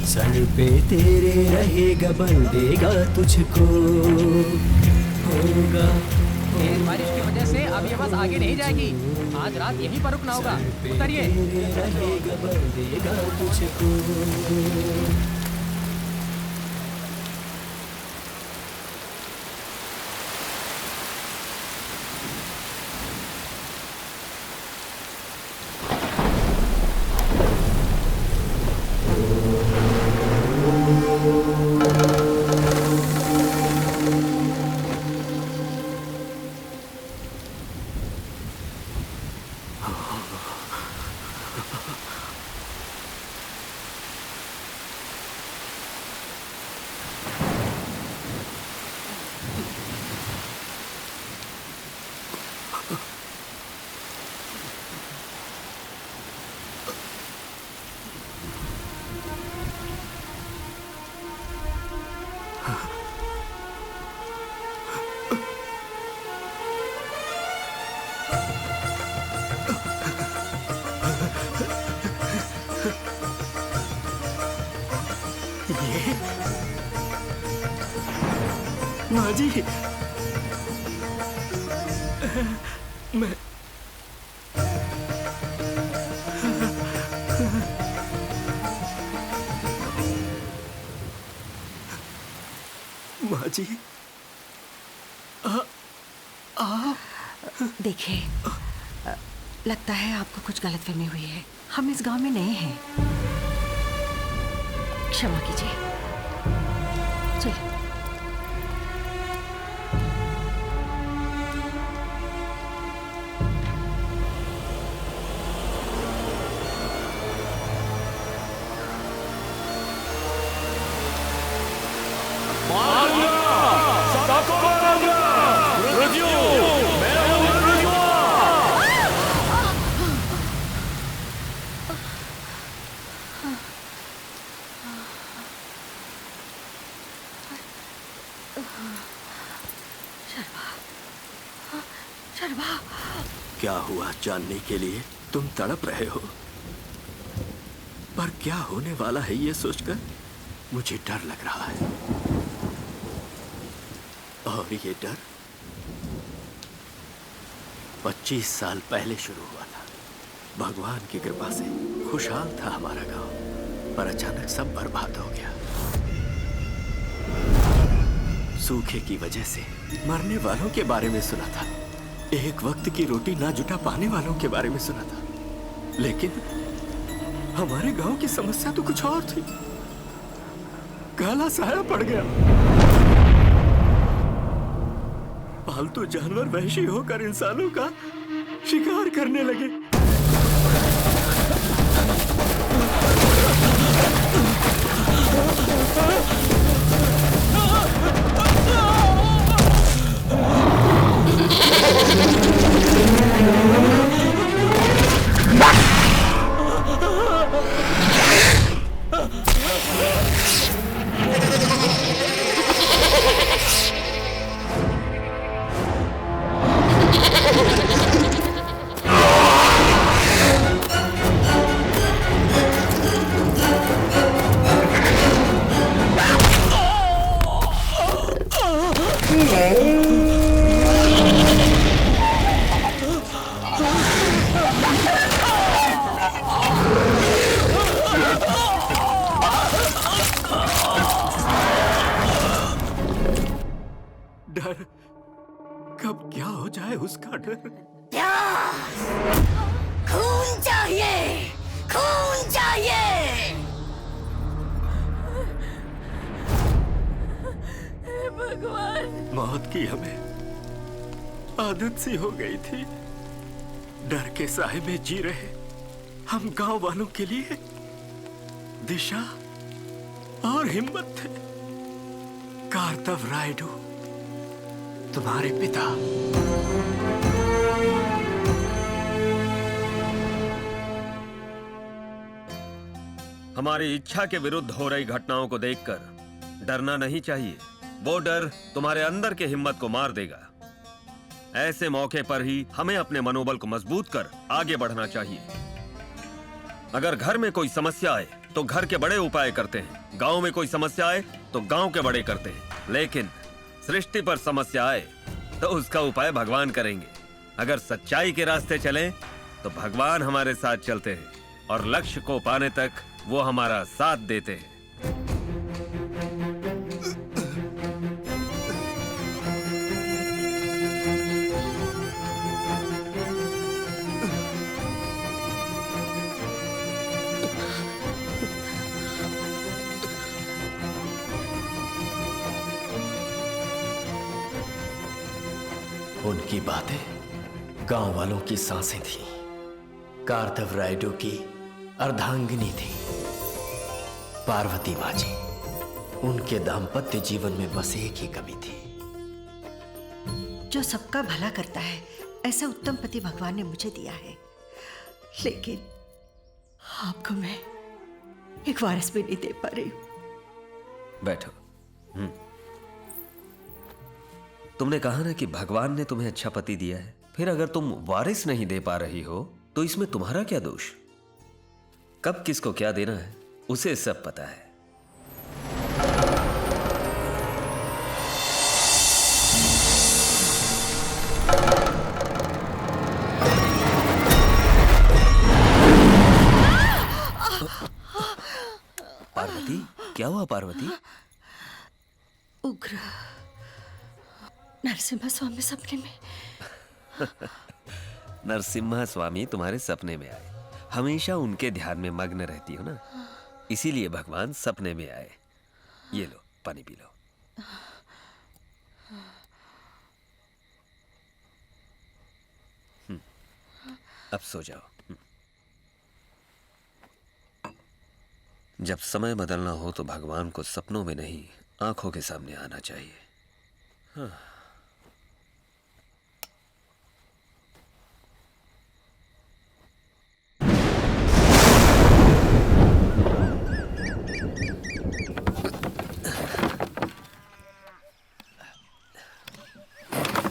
Speaker 20: सर पे तेरे रहेगा, बल देगा तुझको। होगा
Speaker 21: तेज बारिश की वजह से अब ये बस आगे नहीं जाएगी। आज रात यहीं पर रुकना होगा। उतरिए।
Speaker 20: रहेगा, बल देगा तुझको।
Speaker 1: माँ जी, मैं माँ जी,
Speaker 10: देखिए, लगता है आपको कुछ गलतफहमी हुई है। हम इस गांव में नए हैं, क्षमा कीजिए। चलिए।
Speaker 1: क्या हुआ जानने के लिए तुम तड़प रहे हो, पर क्या होने वाला है ये सोचकर मुझे डर लग रहा है। और ये डर 25 साल पहले शुरू हुआ था। भगवान की कृपा से खुशहाल था हमारा गांव, पर अचानक सब बर्बाद हो गया। सूखे की वजह से मरने वालों के बारे में सुना था, एक वक्त की रोटी ना जुटा पाने वालों के बारे में सुना था, लेकिन हमारे गांव की समस्या तो कुछ और थी। काला साया पड़ गया। पालतू जानवर वहशी होकर इंसानों का शिकार करने लगे।
Speaker 19: खून चाहिए, खून चाहिए। भगवान,
Speaker 2: मौत की हमें आदत सी हो गई थी। डर के साए में जी रहे हम गांव वालों के लिए दिशा और हिम्मत थे। कार्तव रायडू तुम्हारे पिता
Speaker 22: हमारी इच्छा के विरुद्ध हो रही घटनाओं को देखकर डरना नहीं चाहिए। वो डर तुम्हारे अंदर के हिम्मत को मार देगा। ऐसे मौके पर ही हमें अपने मनोबल को मजबूत कर आगे बढ़ना चाहिए। अगर घर में कोई समस्या आए तो घर के बड़े उपाय करते हैं, गांव में कोई समस्या आए तो गांव के बड़े करते हैं, लेकिन सृष्टि पर समस्या आए तो उसका उपाय भगवान करेंगे। अगर सच्चाई के रास्ते चलें तो भगवान हमारे साथ चलते हैं और लक्ष्य को पाने तक वो हमारा साथ देते हैं।
Speaker 20: उनकी बातें गांव वालों की सांसें थी। कार्तव रायडू की अर्धांगिनी थी पार्वती माँ जी। उनके दाम्पत्य जीवन में बस एक ही कमी थी।
Speaker 10: जो सबका भला करता है ऐसा उत्तम पति भगवान ने मुझे दिया है, लेकिन आपको मैं एक वारिस भी नहीं दे पा रही हूं।
Speaker 22: बैठो। तुमने कहा ना कि भगवान ने तुम्हें अच्छा पति दिया है, फिर अगर तुम वारिस नहीं दे पा रही हो तो इसमें तुम्हारा क्या दोष? कब किसको क्या देना है उसे सब पता है। पार्वती, क्या हुआ पार्वती?
Speaker 10: उग्र नरसिम्हा स्वामी सपने में।
Speaker 22: नरसिम्हा स्वामी तुम्हारे सपने में आए। हमेशा उनके ध्यान में मग्न रहती हो ना, इसीलिए भगवान सपने में आए। ये लो पानी पी लो। अब सो जाओ। जब समय बदलना हो तो भगवान को सपनों में नहीं आंखों के सामने आना चाहिए। हाँ।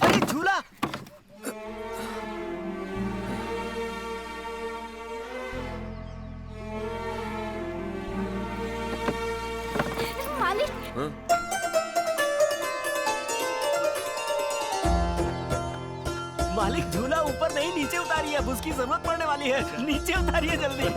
Speaker 5: अरे झूला!
Speaker 11: मालिक,
Speaker 20: मालिक झूला ऊपर नहीं नीचे उतारिए, अब उसकी जरूरत पड़ने वाली है। नीचे उतारिए जल्दी।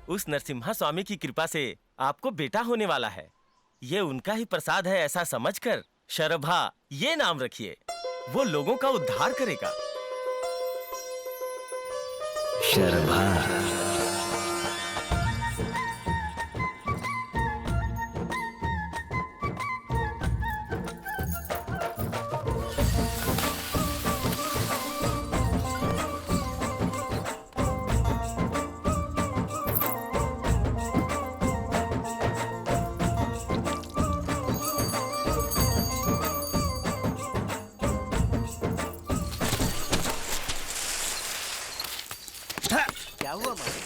Speaker 23: उस नरसिम्हा स्वामी की कृपा से आपको बेटा होने वाला है। ये उनका ही प्रसाद है ऐसा समझकर शरभा ये नाम रखिए। वो लोगों का उद्धार करेगा।
Speaker 22: शरभा।
Speaker 5: क्या हुआ मालिक?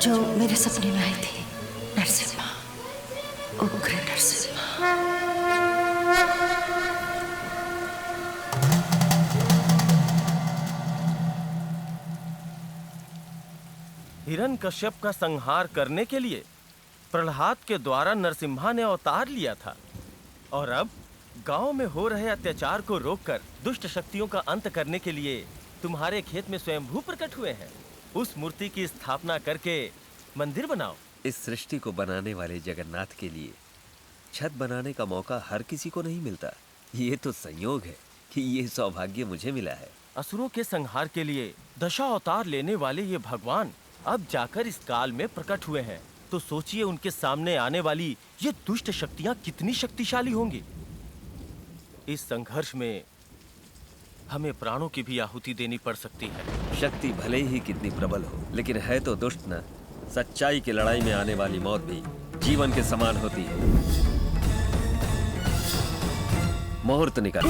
Speaker 10: जो मेरे सपने में आई थी, नरसिम्हा, उग्र नरसिम्हा।
Speaker 23: हिरण्यकश्यप का संहार करने के लिए प्रहलाद के द्वारा नरसिम्हा ने अवतार लिया था और अब गांव में हो रहे अत्याचार को रोककर दुष्ट शक्तियों का अंत करने के लिए तुम्हारे खेत में स्वयंभू प्रकट हुए हैं। उस मूर्ति की स्थापना करके मंदिर बनाओ।
Speaker 22: इस सृष्टि को बनाने वाले जगन्नाथ के लिए छत बनाने का मौका हर किसी को नहीं मिलता। ये तो संयोग है कि ये सौभाग्य मुझे मिला है।
Speaker 23: असुरों के संहार के लिए दशा अवतार लेने वाले ये भगवान अब जाकर इस काल में प्रकट हुए हैं, तो सोचिए उनके सामने आने वाली ये दुष्ट शक्तियां कितनी शक्तिशाली होंगी। इस संघर्ष में हमें प्राणों की भी आहुति देनी पड़ सकती है।
Speaker 22: शक्ति भले ही कितनी प्रबल हो, लेकिन है तो दुष्ट न। सच्चाई की लड़ाई में आने वाली मौत भी जीवन के समान होती है। मुहूर्त निकाल।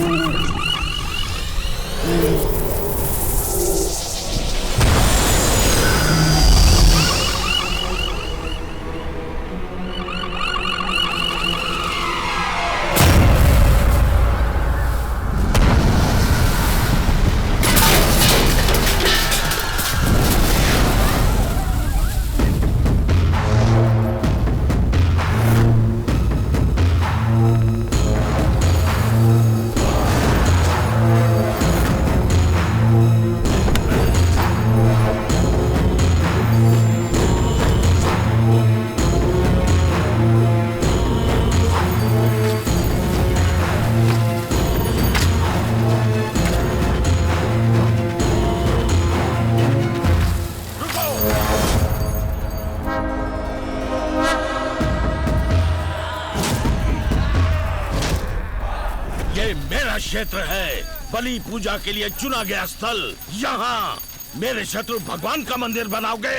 Speaker 17: क्षेत्र है, बलि पूजा के लिए चुना गया स्थल। यहाँ मेरे शत्रु भगवान का मंदिर बनाओगे,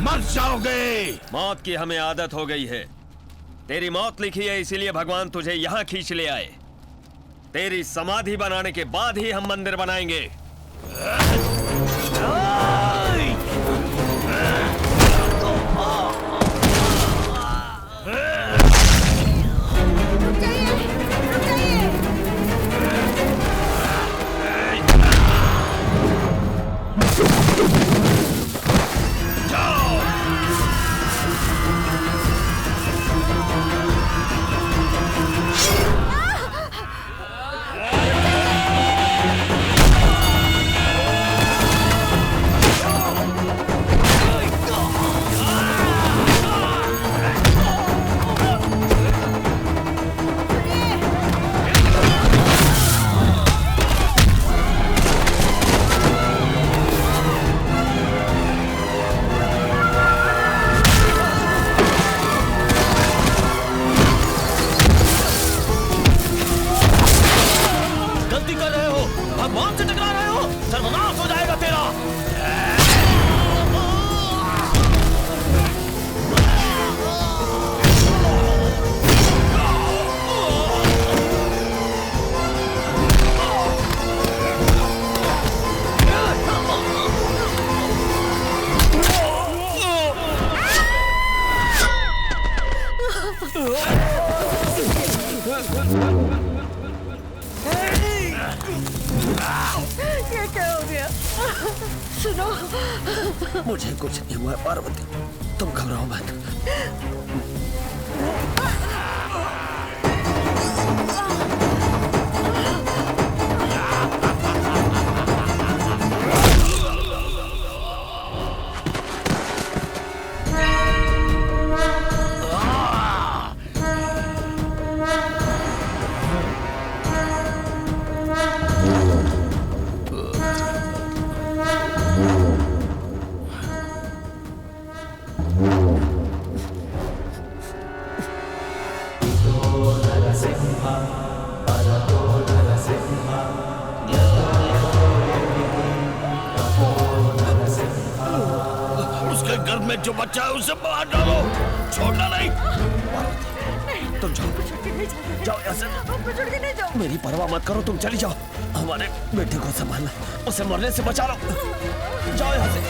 Speaker 17: मर जाओगे।
Speaker 22: मौत की हमें आदत हो गई है। तेरी मौत लिखी है, इसीलिए भगवान तुझे यहाँ खींच ले आए। तेरी समाधि बनाने के बाद ही हम मंदिर बनाएंगे।
Speaker 10: ये क्या हो गया? सुनो,
Speaker 22: मुझे कुछ नहीं हुआ पार्वती, तुम घबराओ मत।
Speaker 17: उसके गर्भ में जो बच्चा है उसे मार डालो, छोड़ना नहीं। तुम जाओ यहाँ से, मेरी परवाह मत करो, तुम चली जाओ। हमारे बेटे को संभालना, उसे मरने से बचा लो। जाओ यहाँ से।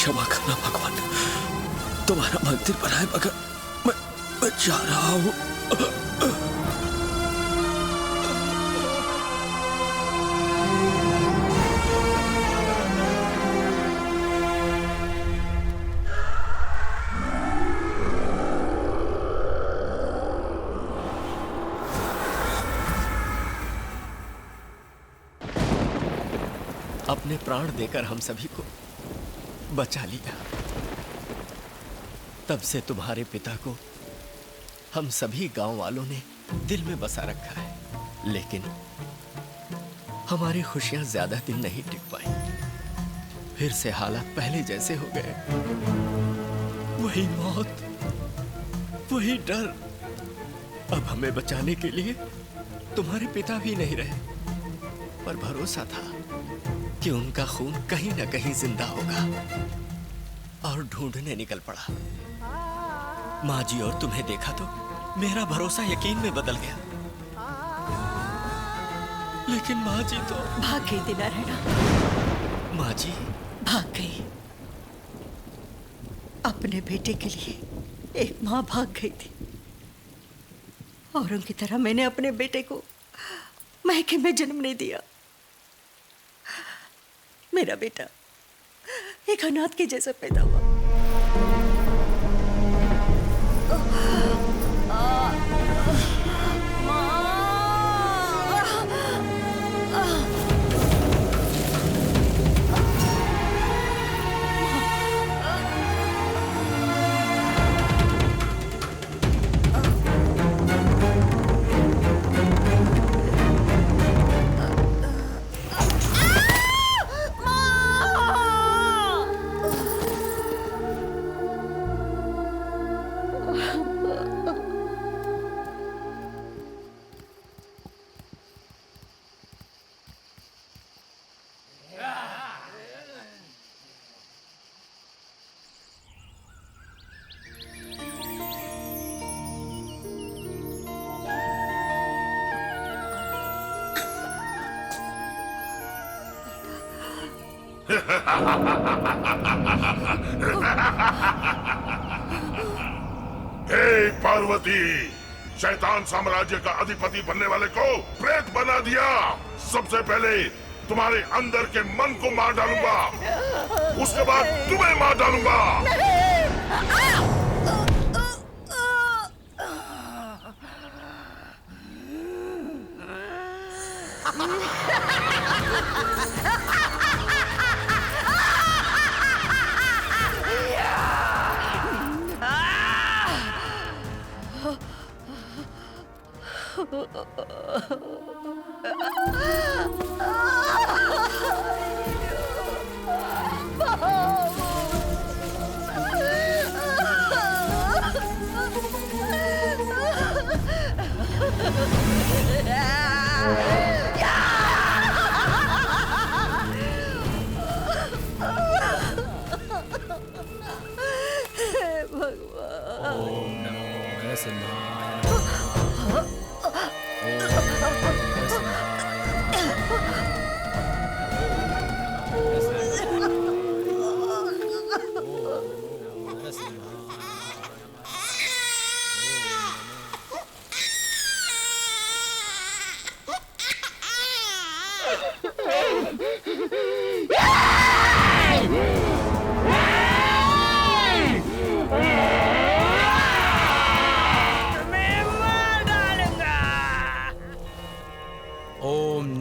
Speaker 3: क्षमा करना भगवान, तुम्हारा मंदिर बनाए बगैर मैं जा रहा हूँ।
Speaker 2: अपने प्राण देकर हम सभी को बचा लिया। तब से तुम्हारे पिता को हम सभी गांव वालों ने दिल में बसा रखा है, लेकिन हमारी खुशियां ज्यादा दिन नहीं टिक पाई। फिर से हालात पहले जैसे हो गए। वही मौत, वही डर। अब हमें बचाने के लिए तुम्हारे पिता भी नहीं रहे, पर भरोसा था कि उनका खून कहीं न कहीं जिंदा होगा, और ढूंढने निकल पड़ा। माँ जी और तुम्हें देखा तो मेरा भरोसा यकीन में बदल गया। लेकिन माँ जी तो
Speaker 10: भाग गई थी नारायणा।
Speaker 2: माँ जी
Speaker 10: भाग गई। अपने बेटे के लिए एक माँ भाग गई थी, और उनकी तरह मैंने अपने बेटे को मैके में जन्म नहीं दिया। मेरा बेटा एक अनाथ के जैसा पैदा हुआ।
Speaker 4: हे पार्वती, शैतान साम्राज्य का अधिपति बनने वाले को प्रेत बना दिया। सबसे पहले तुम्हारे अंदर के मन को मार डालूंगा, उसके बाद तुम्हें मार डालूंगा।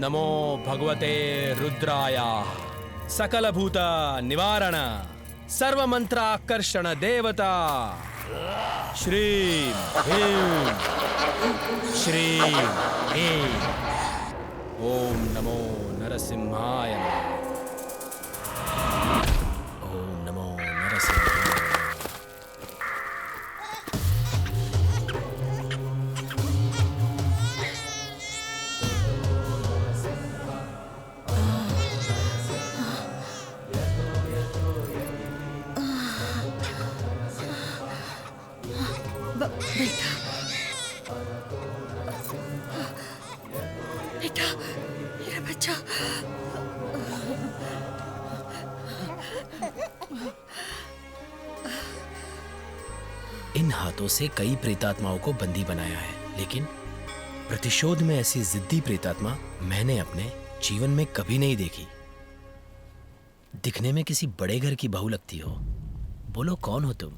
Speaker 12: नमो भगवते रुद्राय सकलभूत निवारण सर्वमंत्राकर्षण देवता श्रीं ह्रीं श्रीं ह्रीं। ओम नमो नरसिंहाय नमः। ओम नमो नरसिंहाय।
Speaker 10: बेटा, मेरा बच्चा।
Speaker 12: इन हाथों से कई प्रेतात्माओं को बंदी बनाया है, लेकिन प्रतिशोध में ऐसी जिद्दी प्रेतात्मा मैंने अपने जीवन में कभी नहीं देखी। दिखने में किसी बड़े घर की बहू लगती हो। बोलो कौन हो तुम?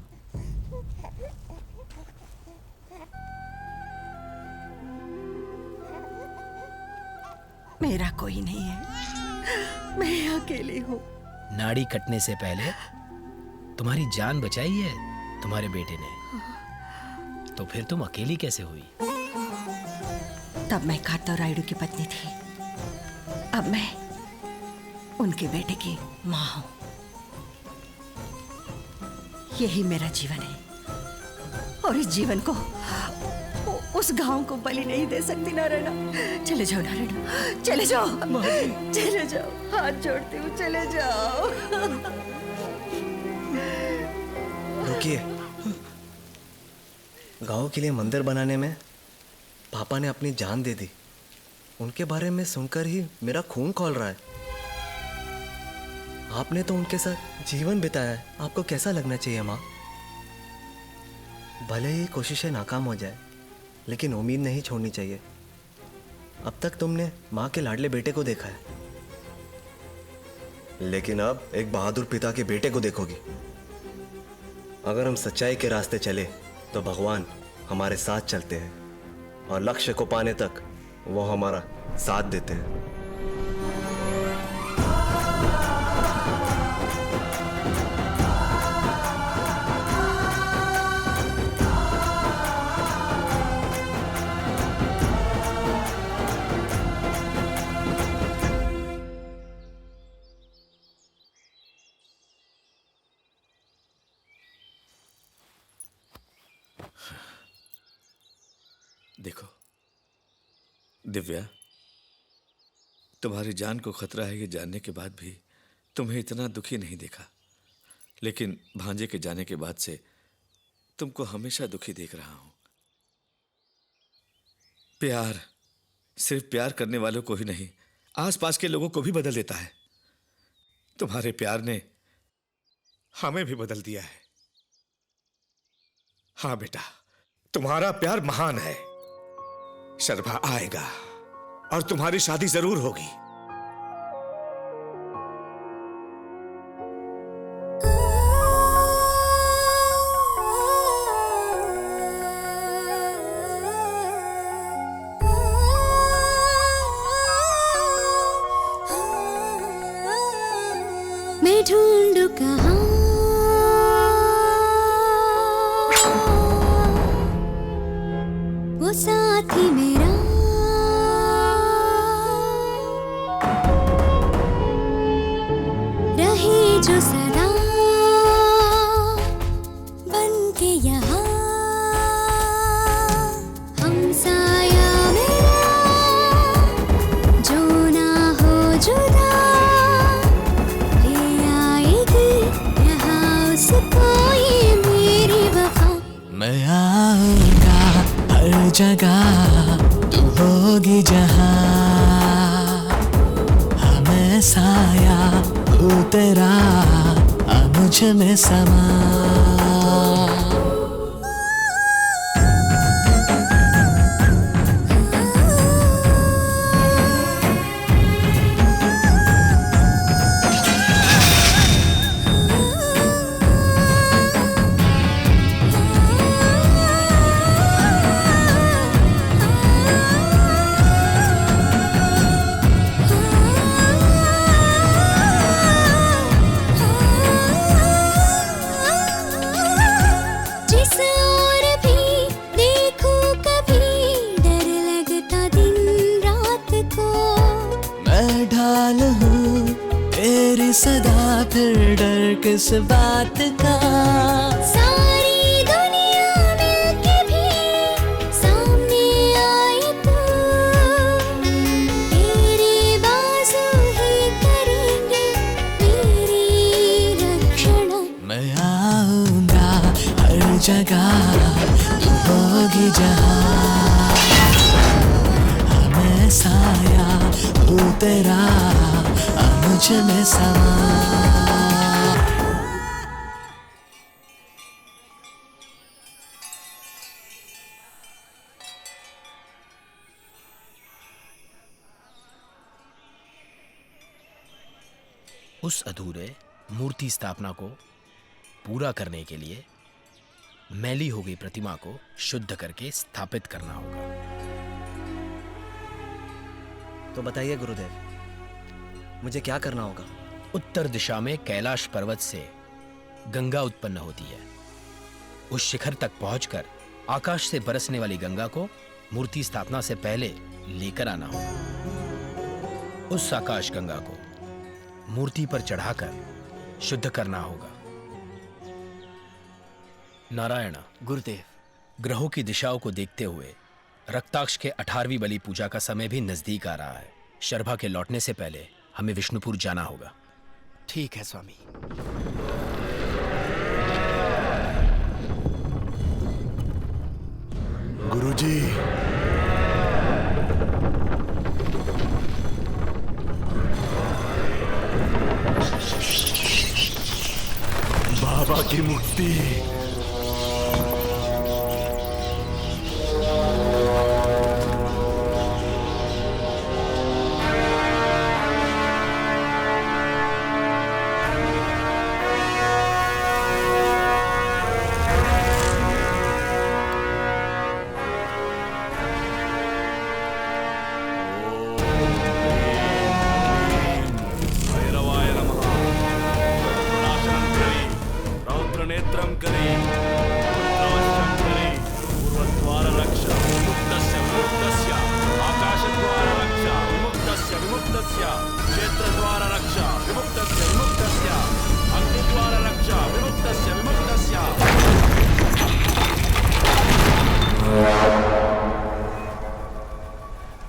Speaker 10: मेरा कोई नहीं है, मैं अकेली हूँ।
Speaker 12: नाड़ी कटने से पहले तुम्हारी जान बचाई है तुम्हारे बेटे ने, तो फिर तुम अकेली कैसे हुई?
Speaker 10: तब मैं कार्तव रायुडू की पत्नी थी, अब मैं उनके बेटे की माँ हूँ। यही मेरा जीवन है और इस जीवन को उस गांव को बलि नहीं दे सकती नारायणा। चले जाओ नारायणा, चले जाओ, चले जाओ, हाथ जोड़ती हूँ, चले जाओ।
Speaker 5: रुकिए, गांव के लिए मंदिर बनाने में पापा ने अपनी जान दे दी। उनके बारे में सुनकर ही मेरा खून खौल रहा है। आपने तो उनके साथ जीवन बिताया है, आपको कैसा लगना चाहिए माँ? भले ही कोशिशें नाकाम हो जाए, लेकिन उम्मीद नहीं छोड़नी चाहिए। अब तक तुमने माँ के लाडले बेटे को देखा है, लेकिन अब एक बहादुर पिता के बेटे को देखोगी। अगर हम सच्चाई के रास्ते चले तो भगवान हमारे साथ चलते हैं और लक्ष्य को पाने तक वो हमारा साथ देते हैं।
Speaker 17: देखो दिव्या, तुम्हारी जान को खतरा है ये जानने के बाद भी तुम्हें इतना दुखी नहीं देखा, लेकिन भांजे के जाने के बाद से तुमको हमेशा दुखी देख रहा हूं। प्यार सिर्फ प्यार करने वालों को ही नहीं, आसपास के लोगों को भी बदल देता है। तुम्हारे प्यार ने हमें भी बदल दिया है। हाँ बेटा, तुम्हारा प्यार महान है। शर्मा आएगा और तुम्हारी शादी जरूर होगी।
Speaker 7: मैं ढूंढूं कहाँ वो साथी मेरा, रहे जो सदा बन के यहाँ हम साया मेरा, जो ना हो जुदा ले आएगी यहाँ उसको ये मेरी वफा।
Speaker 20: मैं आऊंगा हर जगह, तू होगी जहाँ, हमें साया हूँ तेरा, आ मुझ में समा।
Speaker 7: जिस ओर भी देखूं कभी डर लगता दिन रात को,
Speaker 20: मैं ढाल हूँ तेरी सदा, फिर डर किस बात का।
Speaker 7: सारी दुनिया मिलके भी सामने आए तो तेरे बाजू ही करेंगे मेरी रक्षण।
Speaker 20: मैं आऊंगा हर जगह, तू होगी जहाँ, हमें साया हूँ तेरा, आ मुझ में समा।
Speaker 12: उस अधूरे मूर्ति स्थापना को पूरा करने के लिए मैली हो गई प्रतिमा को शुद्ध करके स्थापित करना होगा।
Speaker 5: तो बताइए गुरुदेव, मुझे क्या करना होगा?
Speaker 12: उत्तर दिशा में कैलाश पर्वत से गंगा उत्पन्न होती है। उस शिखर तक पहुंचकर आकाश से बरसने वाली गंगा को मूर्ति स्थापना से पहले लेकर आना होगा। उस आकाश गंगा को मूर्ति पर चढ़ाकर शुद्ध करना होगा। नारायण
Speaker 3: गुरुदेव,
Speaker 12: ग्रहों की दिशाओं को देखते हुए रक्ताक्ष के 18वीं बलि पूजा का समय भी नजदीक आ रहा है। शर्भा के लौटने से पहले हमें विष्णुपुर जाना होगा।
Speaker 3: ठीक है स्वामी।
Speaker 1: गुरुजी, बाबा की मुक्ति।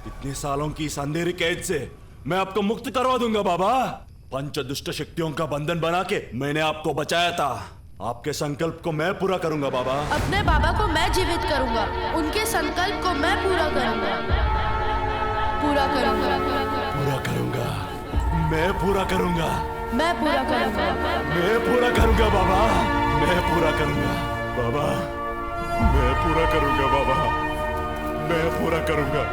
Speaker 1: इतने सालों की इस अंधेरी कैद से मैं आपको मुक्त करवा दूंगा बाबा। पंच दुष्ट शक्तियों का बंधन बना के मैंने आपको बचाया था। आपके संकल्प को मैं पूरा करूंगा बाबा।
Speaker 14: अपने बाबा को मैं जीवित करूंगा, उनके संकल्प को मैं पूरा करूंगा। पूरा करूंगा,
Speaker 1: पूरा करूंगा, मैं पूरा करूंगा,
Speaker 14: मैं पूरा करूंगा,
Speaker 1: मैं पूरा करूंगा बाबा, मैं पूरा करूंगा बाबा, मैं पूरा करूंगा बाबा, मैं पूरा करूंगा।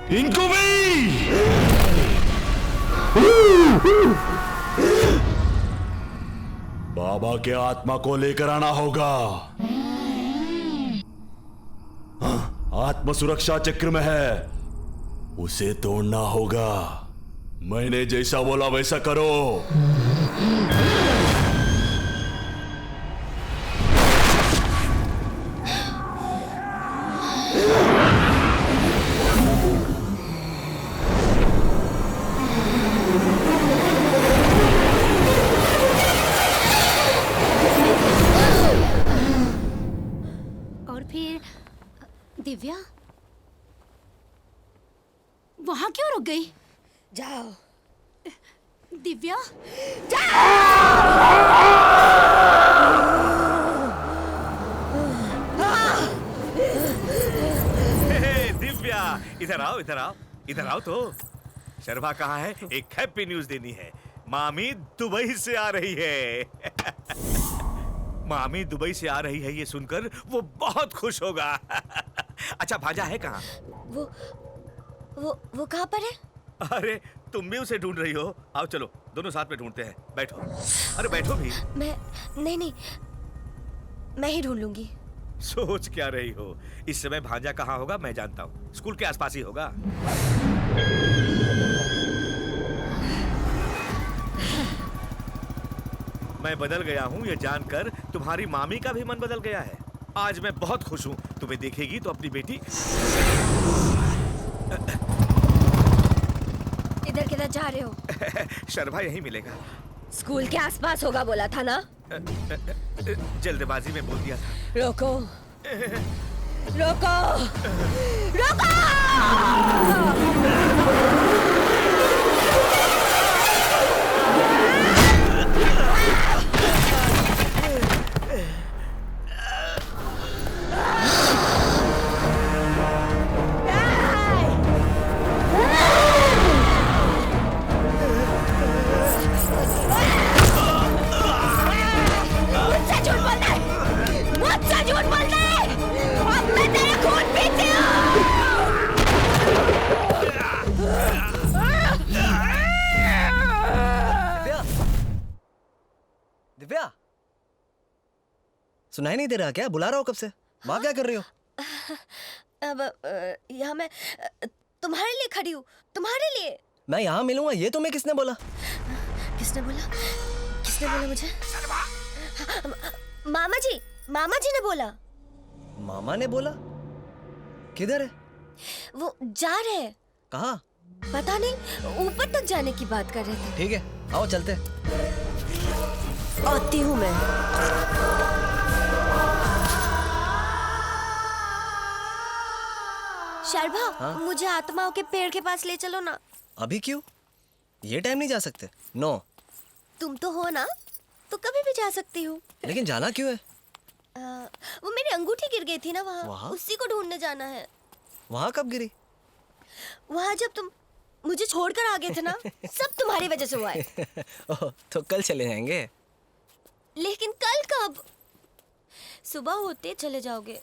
Speaker 1: इनको भी बाबा के आत्मा को लेकर आना होगा। आत्म सुरक्षा चक्र में है, उसे तोड़ना होगा। मैंने जैसा बोला वैसा करो।
Speaker 11: दिव्या वहां क्यों रुक गई?
Speaker 15: जाओ
Speaker 11: दिव्या,
Speaker 8: दिव्या इधर आओ, इधर आओ, इधर आओ। तो शर्मा कहाँ है? एक हैप्पी न्यूज देनी है। मामी दुबई से आ रही है। मामी दुबई से आ रही है, ये सुनकर वो बहुत खुश होगा। अच्छा भांजा है कहाँ?
Speaker 15: वो कहाँ पर है?
Speaker 8: अरे तुम भी उसे ढूंढ रही हो? आओ चलो दोनों साथ में ढूंढते हैं। बैठो। अरे बैठो भी।
Speaker 15: नहीं, मैं ही ढूंढ लूंगी।
Speaker 8: सोच क्या रही हो? इस समय भांजा कहाँ होगा मैं जानता हूँ। स्कूल के आसपास ही होगा। मैं बदल गया हूँ ये जानकर तुम्हारी मामी का भी मन बदल गया है। आज मैं बहुत खुश हूँ। तुम्हें देखेगी तो अपनी बेटी।
Speaker 15: इधर किधर जा रहे हो?
Speaker 8: शर्मा यही मिलेगा।
Speaker 15: स्कूल के आसपास होगा बोला था ना?
Speaker 8: जल्दबाजी में बोल दिया था।
Speaker 15: रोको, रोको, रोको! मुझसे झूठ बोलना है! अब मैं तेरा खून पीती हूँ!
Speaker 5: दिव्या, सुनाई नहीं दे रहा क्या? बुला रहा हो कब से। वहाँ क्या कर रही हो?
Speaker 15: अब यहाँ मैं तुम्हारे लिए खड़ी हूँ, तुम्हारे लिए।
Speaker 5: मैं यहाँ मिलूंगा ये तुम्हें किसने बोला?
Speaker 15: किसने बोला? किसने बोला मुझे? मामा जी ने बोला।
Speaker 5: मामा ने बोला? किधर है?
Speaker 15: वो जा रहे हैं।
Speaker 5: कहाँ?
Speaker 15: पता नहीं, ऊपर तक जाने की बात कर रहे थे।
Speaker 5: ठीक है, आओ चलते।
Speaker 15: आती हूँ मैं। शर्भा,
Speaker 5: हाँ?
Speaker 15: मुझे आत्माओं के पेड़ के पास ले चलो ना।
Speaker 5: अभी क्यों? ये टाइम नहीं जा सकते। नो।
Speaker 15: तुम तो हो ना, तो कभी भी जा सकती हूँ।
Speaker 5: लेकिन जाना क्यों है?
Speaker 15: वो मेरी अंगूठी गिर गई थी ना
Speaker 5: वहाँ?
Speaker 15: वहाँ, उसी को ढूंढने जाना है।
Speaker 5: वहाँ कब गिरी?
Speaker 15: वहाँ जब तुम मुझे छोड़कर आ गए थे ना, सब तुम्हारी वजह से हुआ है।
Speaker 5: ओह, तो कल चले जाएंगे।
Speaker 15: लेकिन कल कब? सुबह होते चले जाओगे,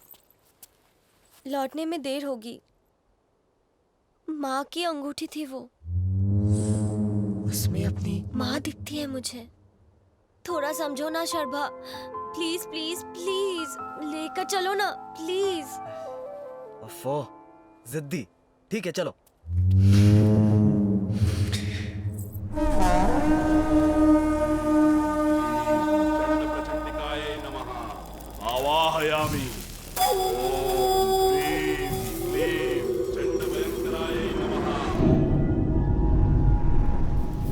Speaker 15: लौटने में देर होगी। माँ की अंगूठी थी वो, उसमें अपनी माँ दिखती है मुझे। थोड़ा समझो ना शर्भा, प्लीज प्लीज प्लीज लेकर चलो ना प्लीज।
Speaker 5: ओफो, जिद्दी। ठीक है चलो।
Speaker 1: आवाहयामि। ओम ह्रीं क्लीं चंडभयंकराय नमः।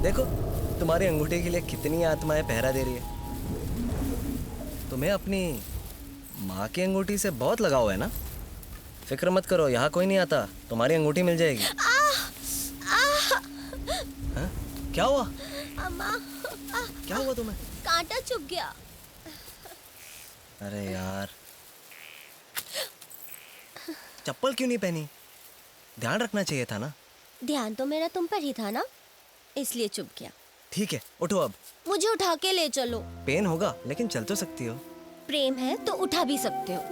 Speaker 5: देखो तुम्हारी अंगूठी के लिए कितनी आत्माएं पहरा दे रही है। तुम्हें अपनी माँ की अंगूठी से बहुत लगाव है ना? फिक्र मत करो, यहाँ कोई नहीं आता, तुम्हारी अंगूठी मिल जाएगी। हाँ? क्या हुआ?
Speaker 15: अम्मा,
Speaker 5: क्या हुआ तुम्हें?
Speaker 15: कांटा चुभ गया।
Speaker 5: अरे यार, चप्पल क्यों नहीं पहनी? ध्यान रखना चाहिए था ना।
Speaker 15: ध्यान तो मेरा तुम पर ही था ना, इसलिए चुभ गया।
Speaker 5: ठीक है, उठो अब।
Speaker 15: मुझे उठा के ले चलो।
Speaker 5: पेन होगा लेकिन चल तो सकती हो।
Speaker 15: प्रेम है तो उठा भी सकते हो।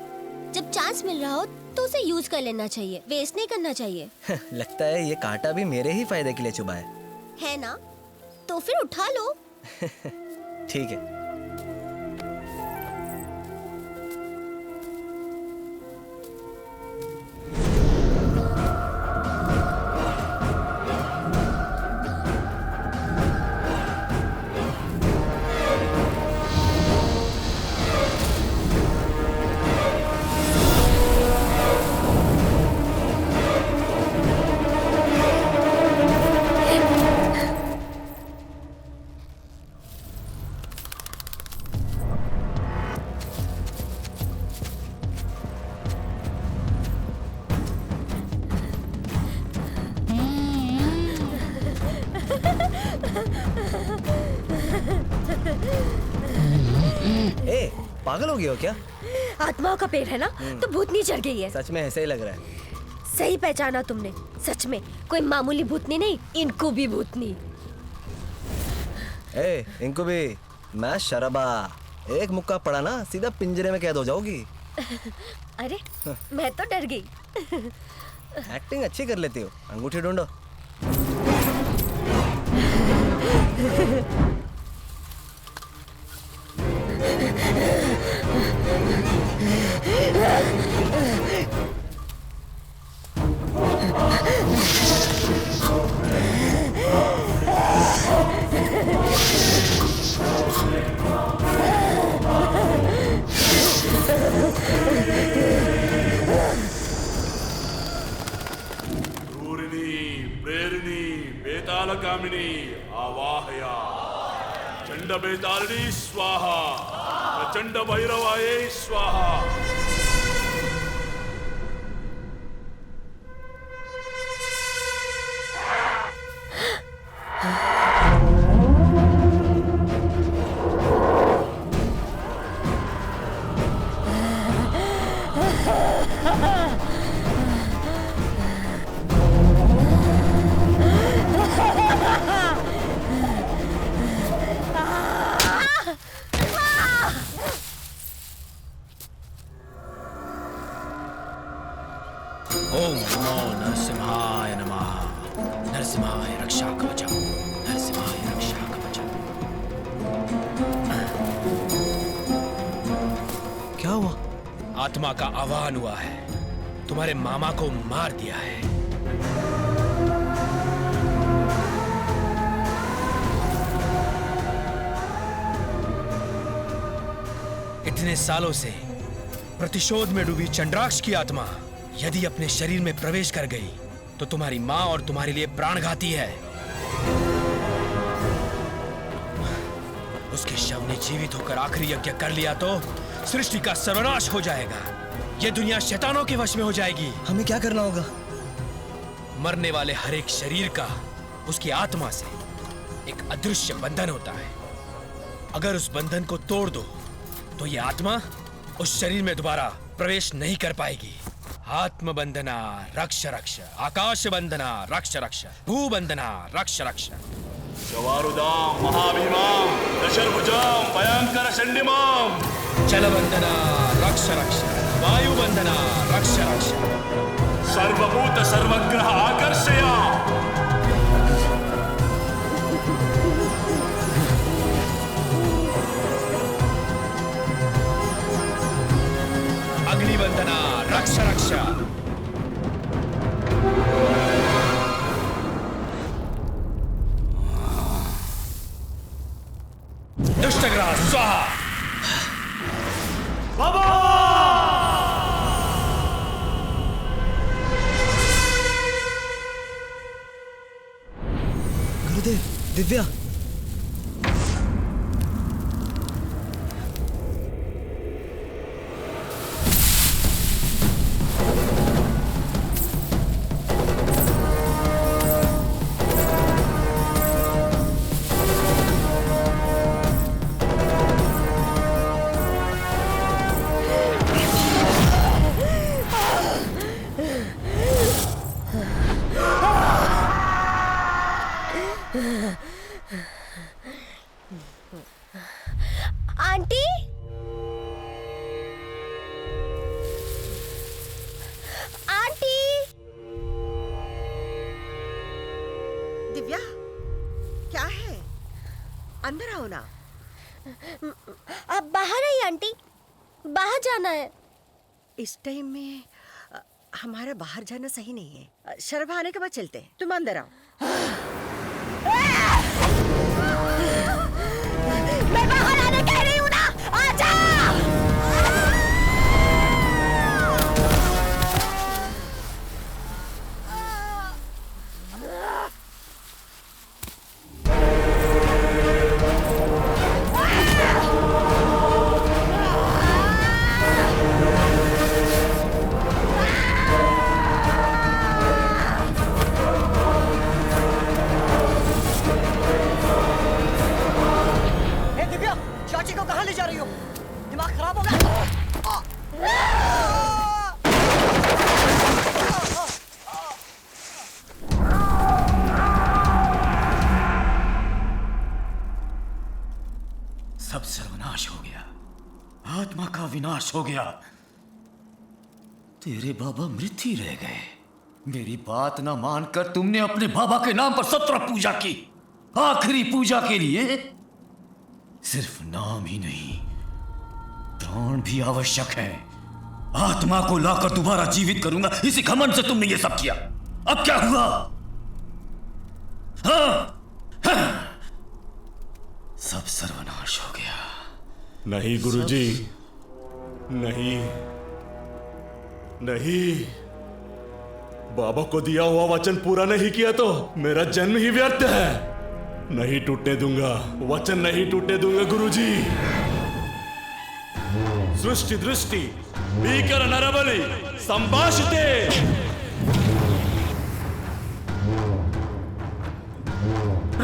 Speaker 15: जब चांस मिल रहा हो तो उसे यूज कर लेना चाहिए, वेस्ट नहीं करना चाहिए।
Speaker 5: लगता है ये कांटा भी मेरे ही फायदे के लिए चुभा
Speaker 15: है ना? तो फिर उठा लो।
Speaker 5: ठीक है। पागल हो गए हो क्या?
Speaker 15: आत्माओं का पेड़ है ना, तो भूतनी चढ़ गई है।
Speaker 5: सच में ऐसे ही लग रहा है।
Speaker 15: सही पहचाना तुमने, सच में कोई मामूली भूतनी नहीं, इनको भी भूतनी।
Speaker 5: इनको भी। मैं शराबा, एक मुक्का पड़ा ना सीधा पिंजरे में कैद हो जाओगी।
Speaker 15: अरे मैं तो डर गई।
Speaker 5: एक्टिंग अच्छी कर लेती हो। अंगूठी ढूंढो।
Speaker 1: बेतालकामिनी आवाहया। चंड बेतालिनी स्वाहा, प्रचंड भैरवाय स्वाहा।
Speaker 12: आत्मा का आह्वान हुआ है, तुम्हारे मामा को मार दिया है। इतने सालों से प्रतिशोध में डूबी चंद्राक्ष की आत्मा यदि अपने शरीर में प्रवेश कर गई तो तुम्हारी मां और तुम्हारे लिए प्राणघाती है। उसके शव ने जीवित होकर आखिरी यज्ञ कर लिया तो सृष्टि का सर्वनाश हो जाएगा। यह दुनिया शैतानों के वश में हो जाएगी।
Speaker 5: हमें क्या करना होगा?
Speaker 12: मरने वाले हर एक शरीर का उसकी आत्मा से एक अदृश्य बंधन होता है। अगर उस बंधन को तोड़ दो तो ये आत्मा उस शरीर में दोबारा प्रवेश नहीं कर पाएगी। आत्म बंधना रक्ष रक्ष, आकाश बंधना रक्ष रक्ष, भू बंधना रक्ष रक्ष।
Speaker 1: शवारुदाम महाभीमाम दशर्भुजाम भयंकर चंडिमाम।
Speaker 12: जल बंधना रक्ष रक्ष, वायु बंधना रक्ष रक्ष।
Speaker 1: सर्वभूत सर्वग्रह आकर्षया।
Speaker 12: अग्निबंधना रक्ष रक्ष। दुष्टग्रह स्वाहा।
Speaker 1: बाबा!
Speaker 5: गुरुदेव, दिव्या।
Speaker 15: Aunty, aunty.
Speaker 10: दिव्या, क्या है? अंदर आओ ना।
Speaker 15: अब बाहर आई आंटी, बाहर जाना है।
Speaker 10: इस टाइम में हमारा बाहर जाना सही नहीं है। शर्मा आने के बाद चलते हैं। तुम अंदर आओ।
Speaker 15: मैं बाहर आने कह रही हूँ ना, आजा।
Speaker 13: चाची को कहाँ ले जा रही हो? दिमाग खराब हो गया?
Speaker 2: सब सर्वनाश हो गया, आत्मा का विनाश हो गया। तेरे बाबा मृत ही रह गए। मेरी बात ना मानकर तुमने अपने बाबा के नाम पर 17 पूजा की। आखिरी पूजा के लिए सिर्फ नाम ही नहीं, प्राण भी आवश्यक है। आत्मा को लाकर दोबारा जीवित करूंगा, इसी घमंड से तुमने ये सब किया। अब क्या हुआ? हाँ, सब सर्वनाश हो गया।
Speaker 1: नहीं गुरुजी, नहीं नहीं। बाबा को दिया हुआ वचन पूरा नहीं किया तो मेरा जन्म ही व्यर्थ है। नहीं टूटने दूंगा, वचन नहीं टूटने दूंगा गुरुजी। सृष्टि दृष्टि भीकर नरबली संभाषिते।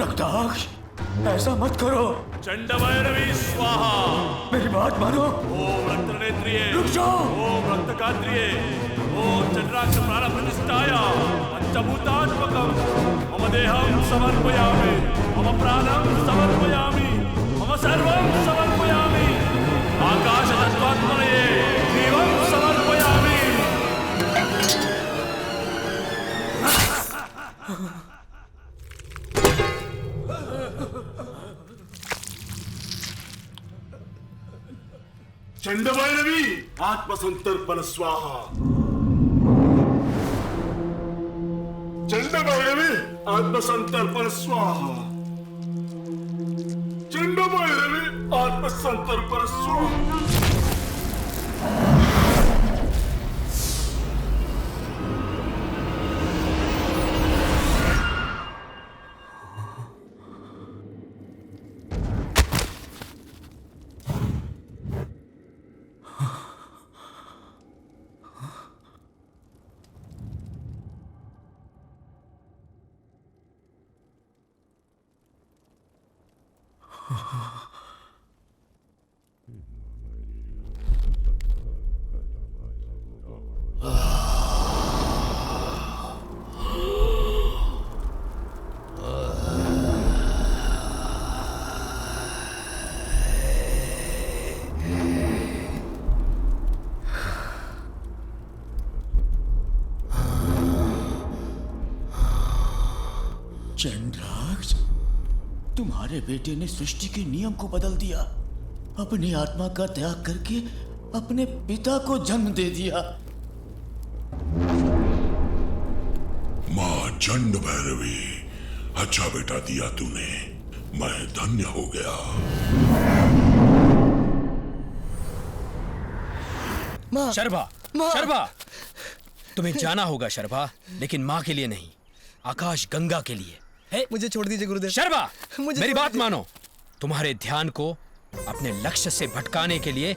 Speaker 2: रक्ताक्ष, ऐसा मत करो।
Speaker 1: चंडभैरवी स्वाहा।
Speaker 2: मेरी बात मानो।
Speaker 1: ओम रक्तनेत्रिये,
Speaker 2: रुक जाओ।
Speaker 1: ओम रक्तगात्रिये, ओम चंद्राक्ष प्राणप्रतिष्ठाय पंचभूतात्मकं मम देहं समर्पयामि, मम प्राणं समर्पयामि, मम सर्वं समर्पयामि। आकाश तत्त्वात्मनये जीवं समर्पयामि। चंडभैरवी आत्मसंतर्पण स्वाहा। चंडभैरवी आत्मसंतर्पण स्वाहा। चंडभैरवी आत्मसंतर्पण स्वाहा।
Speaker 3: चंद्राक्ष, तुम्हारे बेटे ने सृष्टि के नियम को बदल दिया, अपनी आत्मा का त्याग करके अपने पिता को जन्म दे दिया।
Speaker 4: माँ चंड भैरवी, अच्छा बेटा दिया तूने, मैं धन्य हो गया।
Speaker 12: शर्बा, शर्बा, तुम्हें जाना होगा शर्बा, लेकिन माँ के लिए नहीं, आकाश गंगा के लिए।
Speaker 5: मुझे छोड़ दीजिए गुरुदेव।
Speaker 12: शर्बा, मेरी बात
Speaker 5: दीजिए।
Speaker 12: मानो। तुम्हारे ध्यान को अपने लक्ष्य से भटकाने के लिए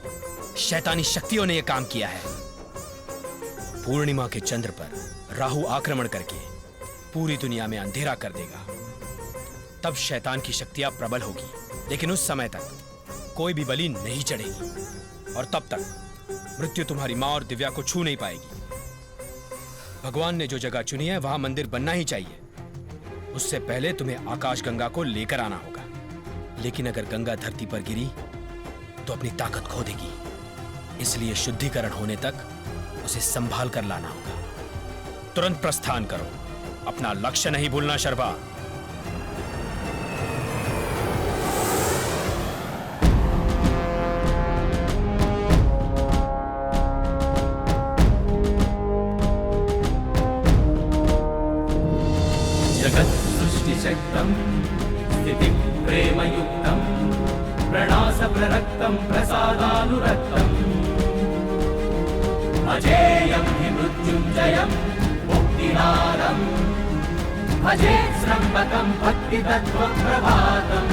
Speaker 12: शैतानी शक्तियों ने यह काम किया है। पूर्णिमा के चंद्र पर राहु आक्रमण करके पूरी दुनिया में अंधेरा कर देगा। तब शैतान की शक्तियां प्रबल होगी, लेकिन उस समय तक कोई भी बलि नहीं चढ़ेगी और तब तक मृत्यु तुम्हारी मां और दिव्या को छू नहीं पाएगी। भगवान ने जो जगह चुनी है वहां मंदिर बनना ही चाहिए। उससे पहले तुम्हें आकाश गंगा को लेकर आना होगा, लेकिन अगर गंगा धरती पर गिरी तो अपनी ताकत खो देगी, इसलिए शुद्धिकरण होने तक उसे संभाल कर लाना होगा। तुरंत प्रस्थान करो, अपना लक्ष्य नहीं भूलना शर्बा।
Speaker 6: शक्तम् स्थितिं प्रेमयुक्तं प्रणासप्ररक्तं प्रसादानुरक्तम् अजेयं हि मृत्युञ्जयं मुक्तिनादम् भजेत्स्रम्बकं भक्तितत्त्वप्रभातम्।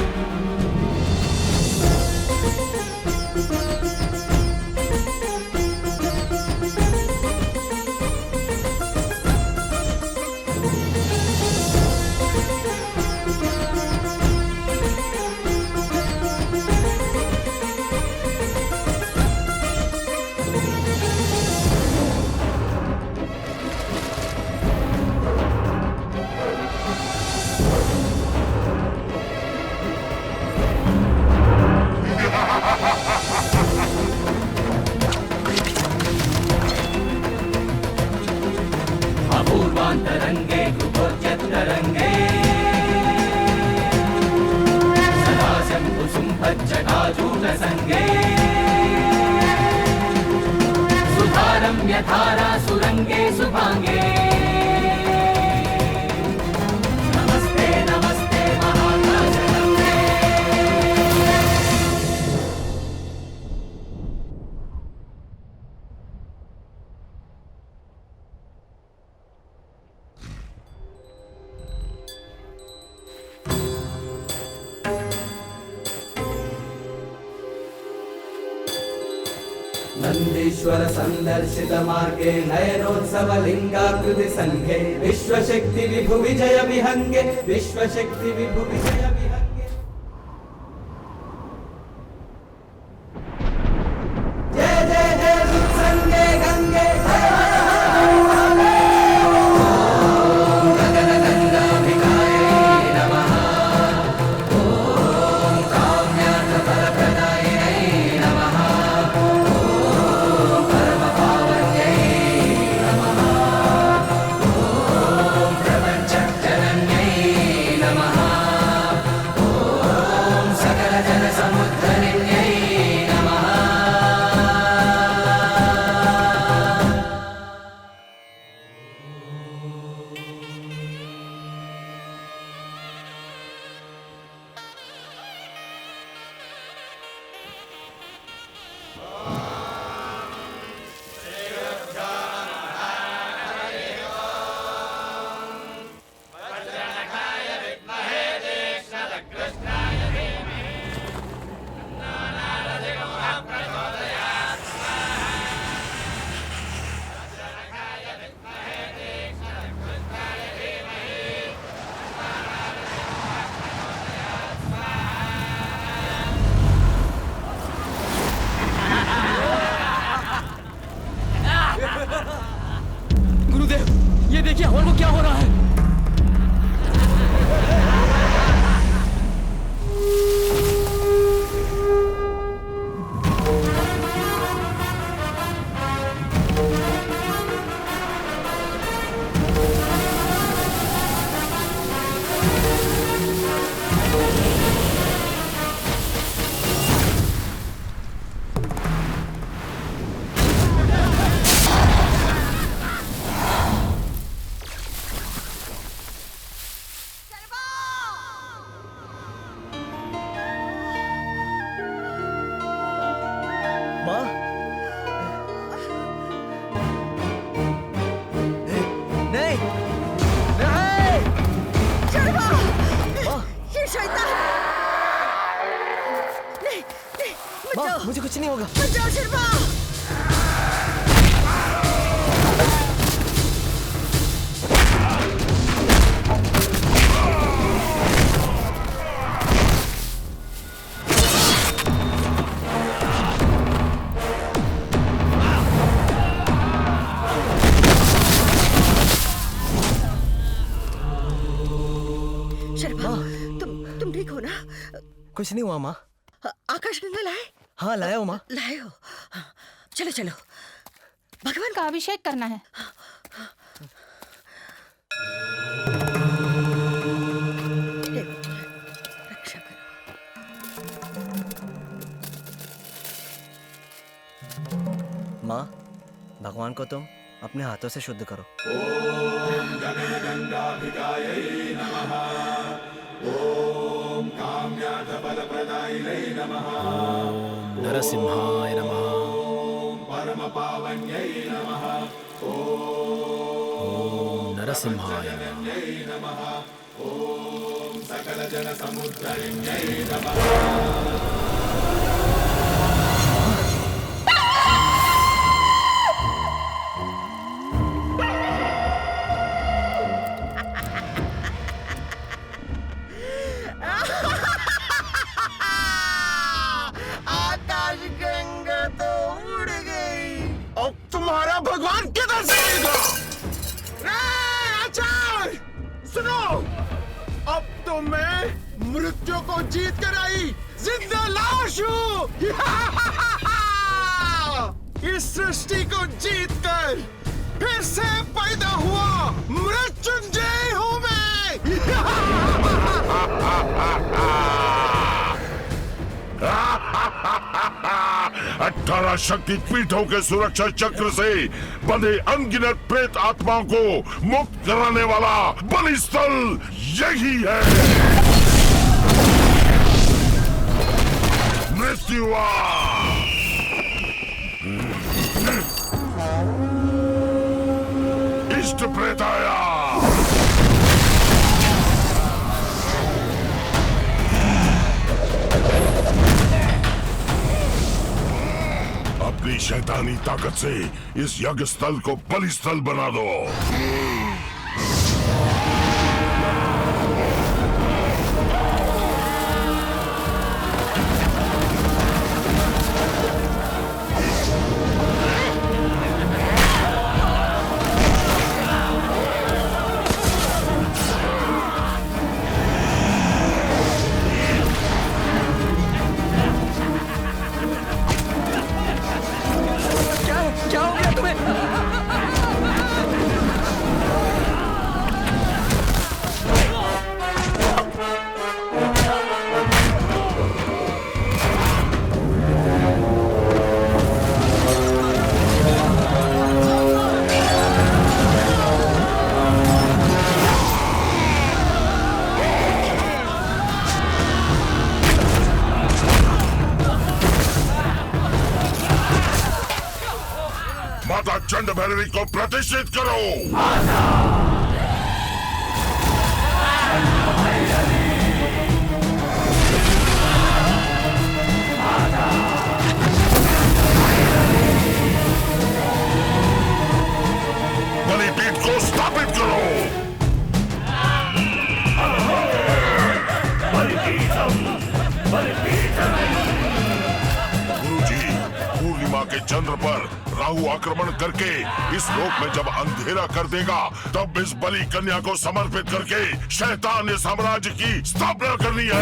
Speaker 6: अपूर्वान्तरङ्गे कृपोच्यत्तरङ्गे सदा शम्भुसुम्भज्जटाजूटसङ्गे सुधारं यथारा सुरङ्गे सुभाङ्गे। नमस्ते नमस्ते महाकाशगङ्गे। नन्दीश्वर संदर्शित मार्गे नयनोत्सव लिंगाकृति संघे विश्वशक्ति विभु विजय विहंगे विश्वशक्ति विभु विजय विहंगे। जय जय जय संगे गंगे जय हर हर महादेव। ओम गगन गंगाभिकाय नमः। ओम काम्यार्थ फलप्रदायिने नमः।
Speaker 21: गुरुदेव, ये देखिए हवन को क्या हो रहा है।
Speaker 5: माँ, नहीं, नहीं,
Speaker 10: शर्मा!
Speaker 5: माँ,
Speaker 10: ये शैतान! नहीं, नहीं, मत
Speaker 5: माँ,
Speaker 10: जाओ।
Speaker 5: मुझे कुछ नहीं होगा।
Speaker 10: मत जाओ शर्मा! शर्मा, तुम ठीक हो ना?
Speaker 5: कुछ नहीं हुआ माँ।
Speaker 10: आकाश गंगा लाए?
Speaker 5: हाँ लाया हूँ माँ।
Speaker 10: लाए हो? चलो चलो,
Speaker 11: भगवान का अभिषेक करना है।
Speaker 10: रक्षा करो।
Speaker 5: माँ, भगवान को तुम अपने हाथों से शुद्ध करो।
Speaker 4: ओम काम्यार्थफलप्रदायिने नमः।
Speaker 12: ओम नरसिंहाय नमः।
Speaker 4: ओम परमपावन्यै नमः।
Speaker 12: ओम नरसिंहाय
Speaker 4: नमः। ओम सकलजनसमुद्ररिण्यै नमः।
Speaker 2: आकाश गंगा तो उड़ गई। अब तुम्हारा भगवान किधर से आएगा? आचार्य सुनो, अब तो मैं मृत्यु को जीत कर आई जिंदा लाश हूँ। इस सृष्टि को जीत कर फिर से पैदा हुआ मृत्युंजय हूँ मैं।
Speaker 4: 18 शक्ति पीठों के सुरक्षा चक्र से बंधे अनगिनत प्रेत आत्माओं को मुक्त कराने वाला बलि स्थल यही है। मृत्यु इष्ट प्रेत आया। अपनी शैतानी ताकत से इस यज्ञ स्थल को बलि स्थल बना दो।
Speaker 13: क्या हो गया तुम्हें?
Speaker 4: माता चंड भैरवी को प्रतिष्ठित करो। बलिपीठ को स्थापित करो। गुरुजी, पूर्णिमा के चंद्र पर राहु आक्रमण करके इस लोक में जब अंधेरा कर देगा, तब इस बलि कन्या को समर्पित करके शैतान साम्राज्य की स्थापना करनी है।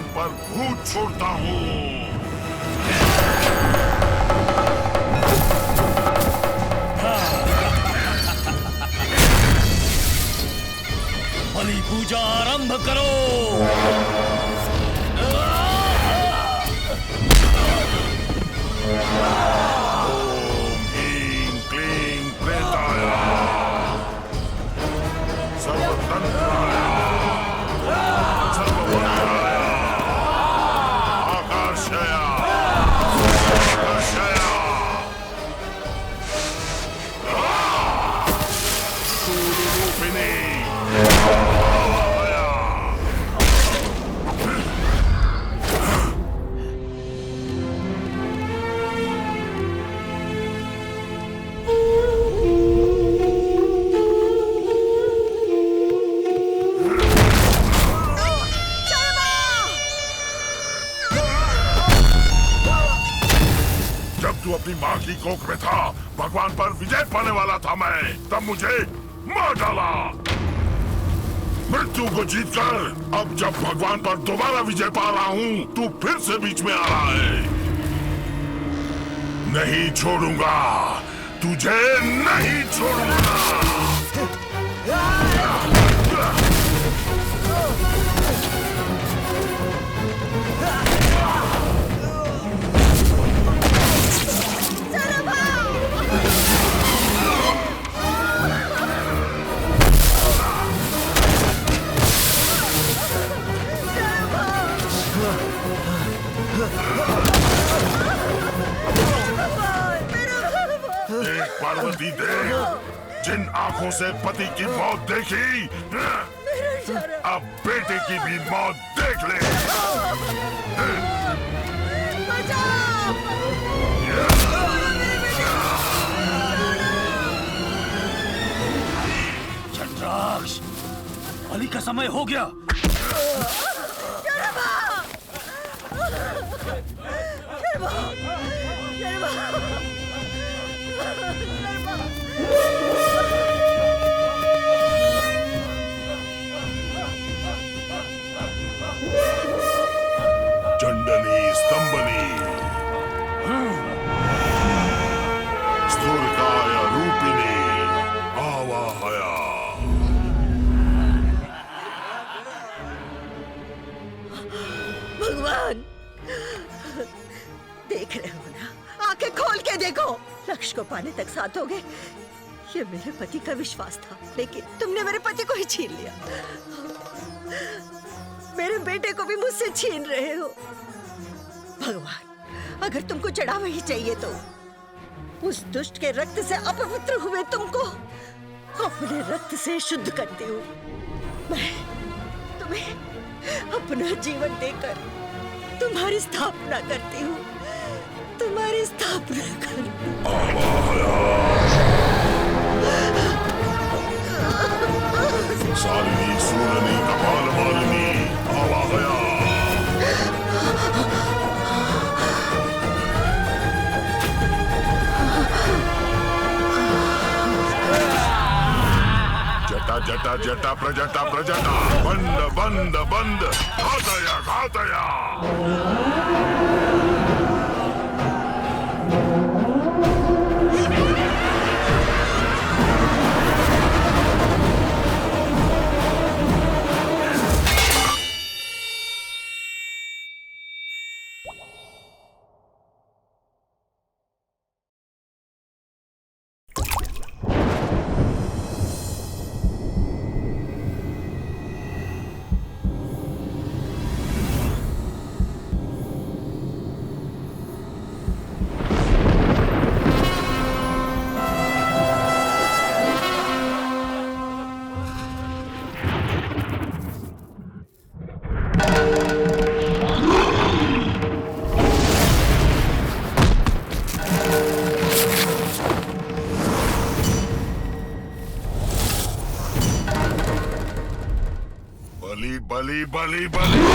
Speaker 4: पर भूत छोड़ता हूँ।
Speaker 3: बलि पूजा आरंभ करो।
Speaker 4: ओम ह्रीं क्लीं प्रेताय सर्वतंत्राय सर्वभूताय आकर्षया आकर्षया सूर्यरूपिणी तू अपनी माँ की कोख में था, भगवान पर विजय पाने वाला था मैं, तब मुझे मार डाला। मृत्यु को जीतकर अब जब भगवान पर दोबारा विजय पा रहा हूँ, तू फिर से बीच में आ रहा है। नहीं छोड़ूंगा तुझे, नहीं छोड़ूंगा। देख पार्वती देख, जिन आंखों से पति की मौत देखी, अब बेटे की भी मौत देख ले।
Speaker 3: चंद्राक्ष, बलि का समय हो गया।
Speaker 4: चंडनी स्तंभनी स्थूलकाय रूपिणी आवाहया।
Speaker 10: भगवान, देख रहे हो ना, आंखें खोल के देखो। लक्ष्य को पाने तक साथ हो गए। ये मेरे पति का विश्वास था, लेकिन तुमने मेरे पति को ही छीन लिया। मेरे बेटे को भी मुझसे छीन रहे हो। भगवान, अगर तुमको चढ़ावा ही चाहिए तो उस दुष्ट के रक्त से अपवित्र हुए तुमको अपने रक्त से शुद्ध करती हूँ। मैं तुम्हें अपना जीवन देकर तुम्हारी स्थापना करती हूँ, तुम्हारी स्थापना
Speaker 4: सालिनी सूरनी कपाल मालिनी आवाहया। जटा जटा जटा प्रजटा प्रजटा बंद बंद बंद घातया घातया। बली बली।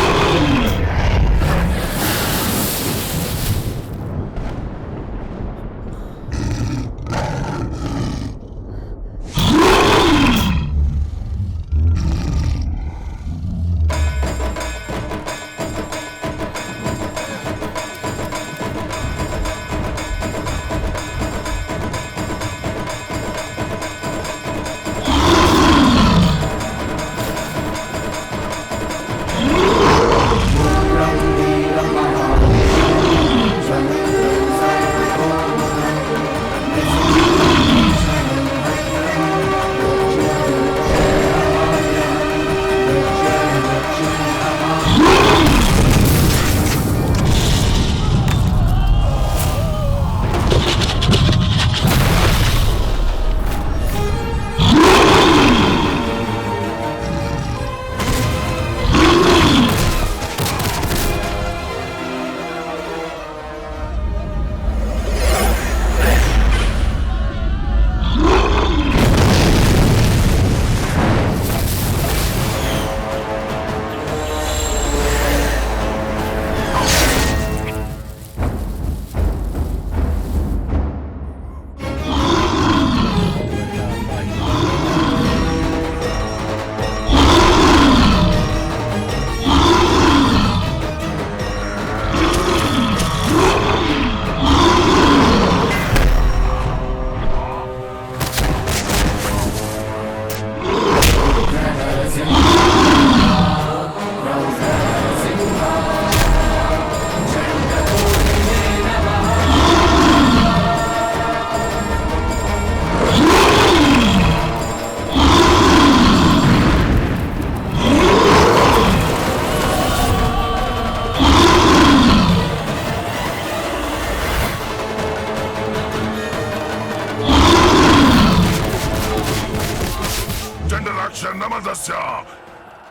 Speaker 4: नमदस्य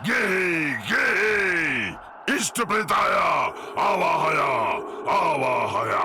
Speaker 4: गे इष्ट प्रेताय आवाहया आवाहया।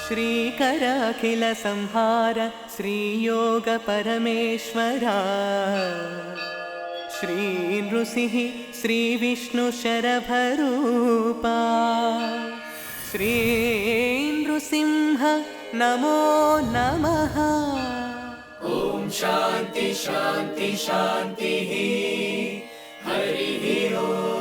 Speaker 20: श्रीकर अखिल संहार श्रीयोग परमेश्वरा श्री नृसिंह श्री विष्णु शरभरूपा श्री नृसिंह नमो नमः।
Speaker 6: ओम शांति शांति शांति हरि ओम।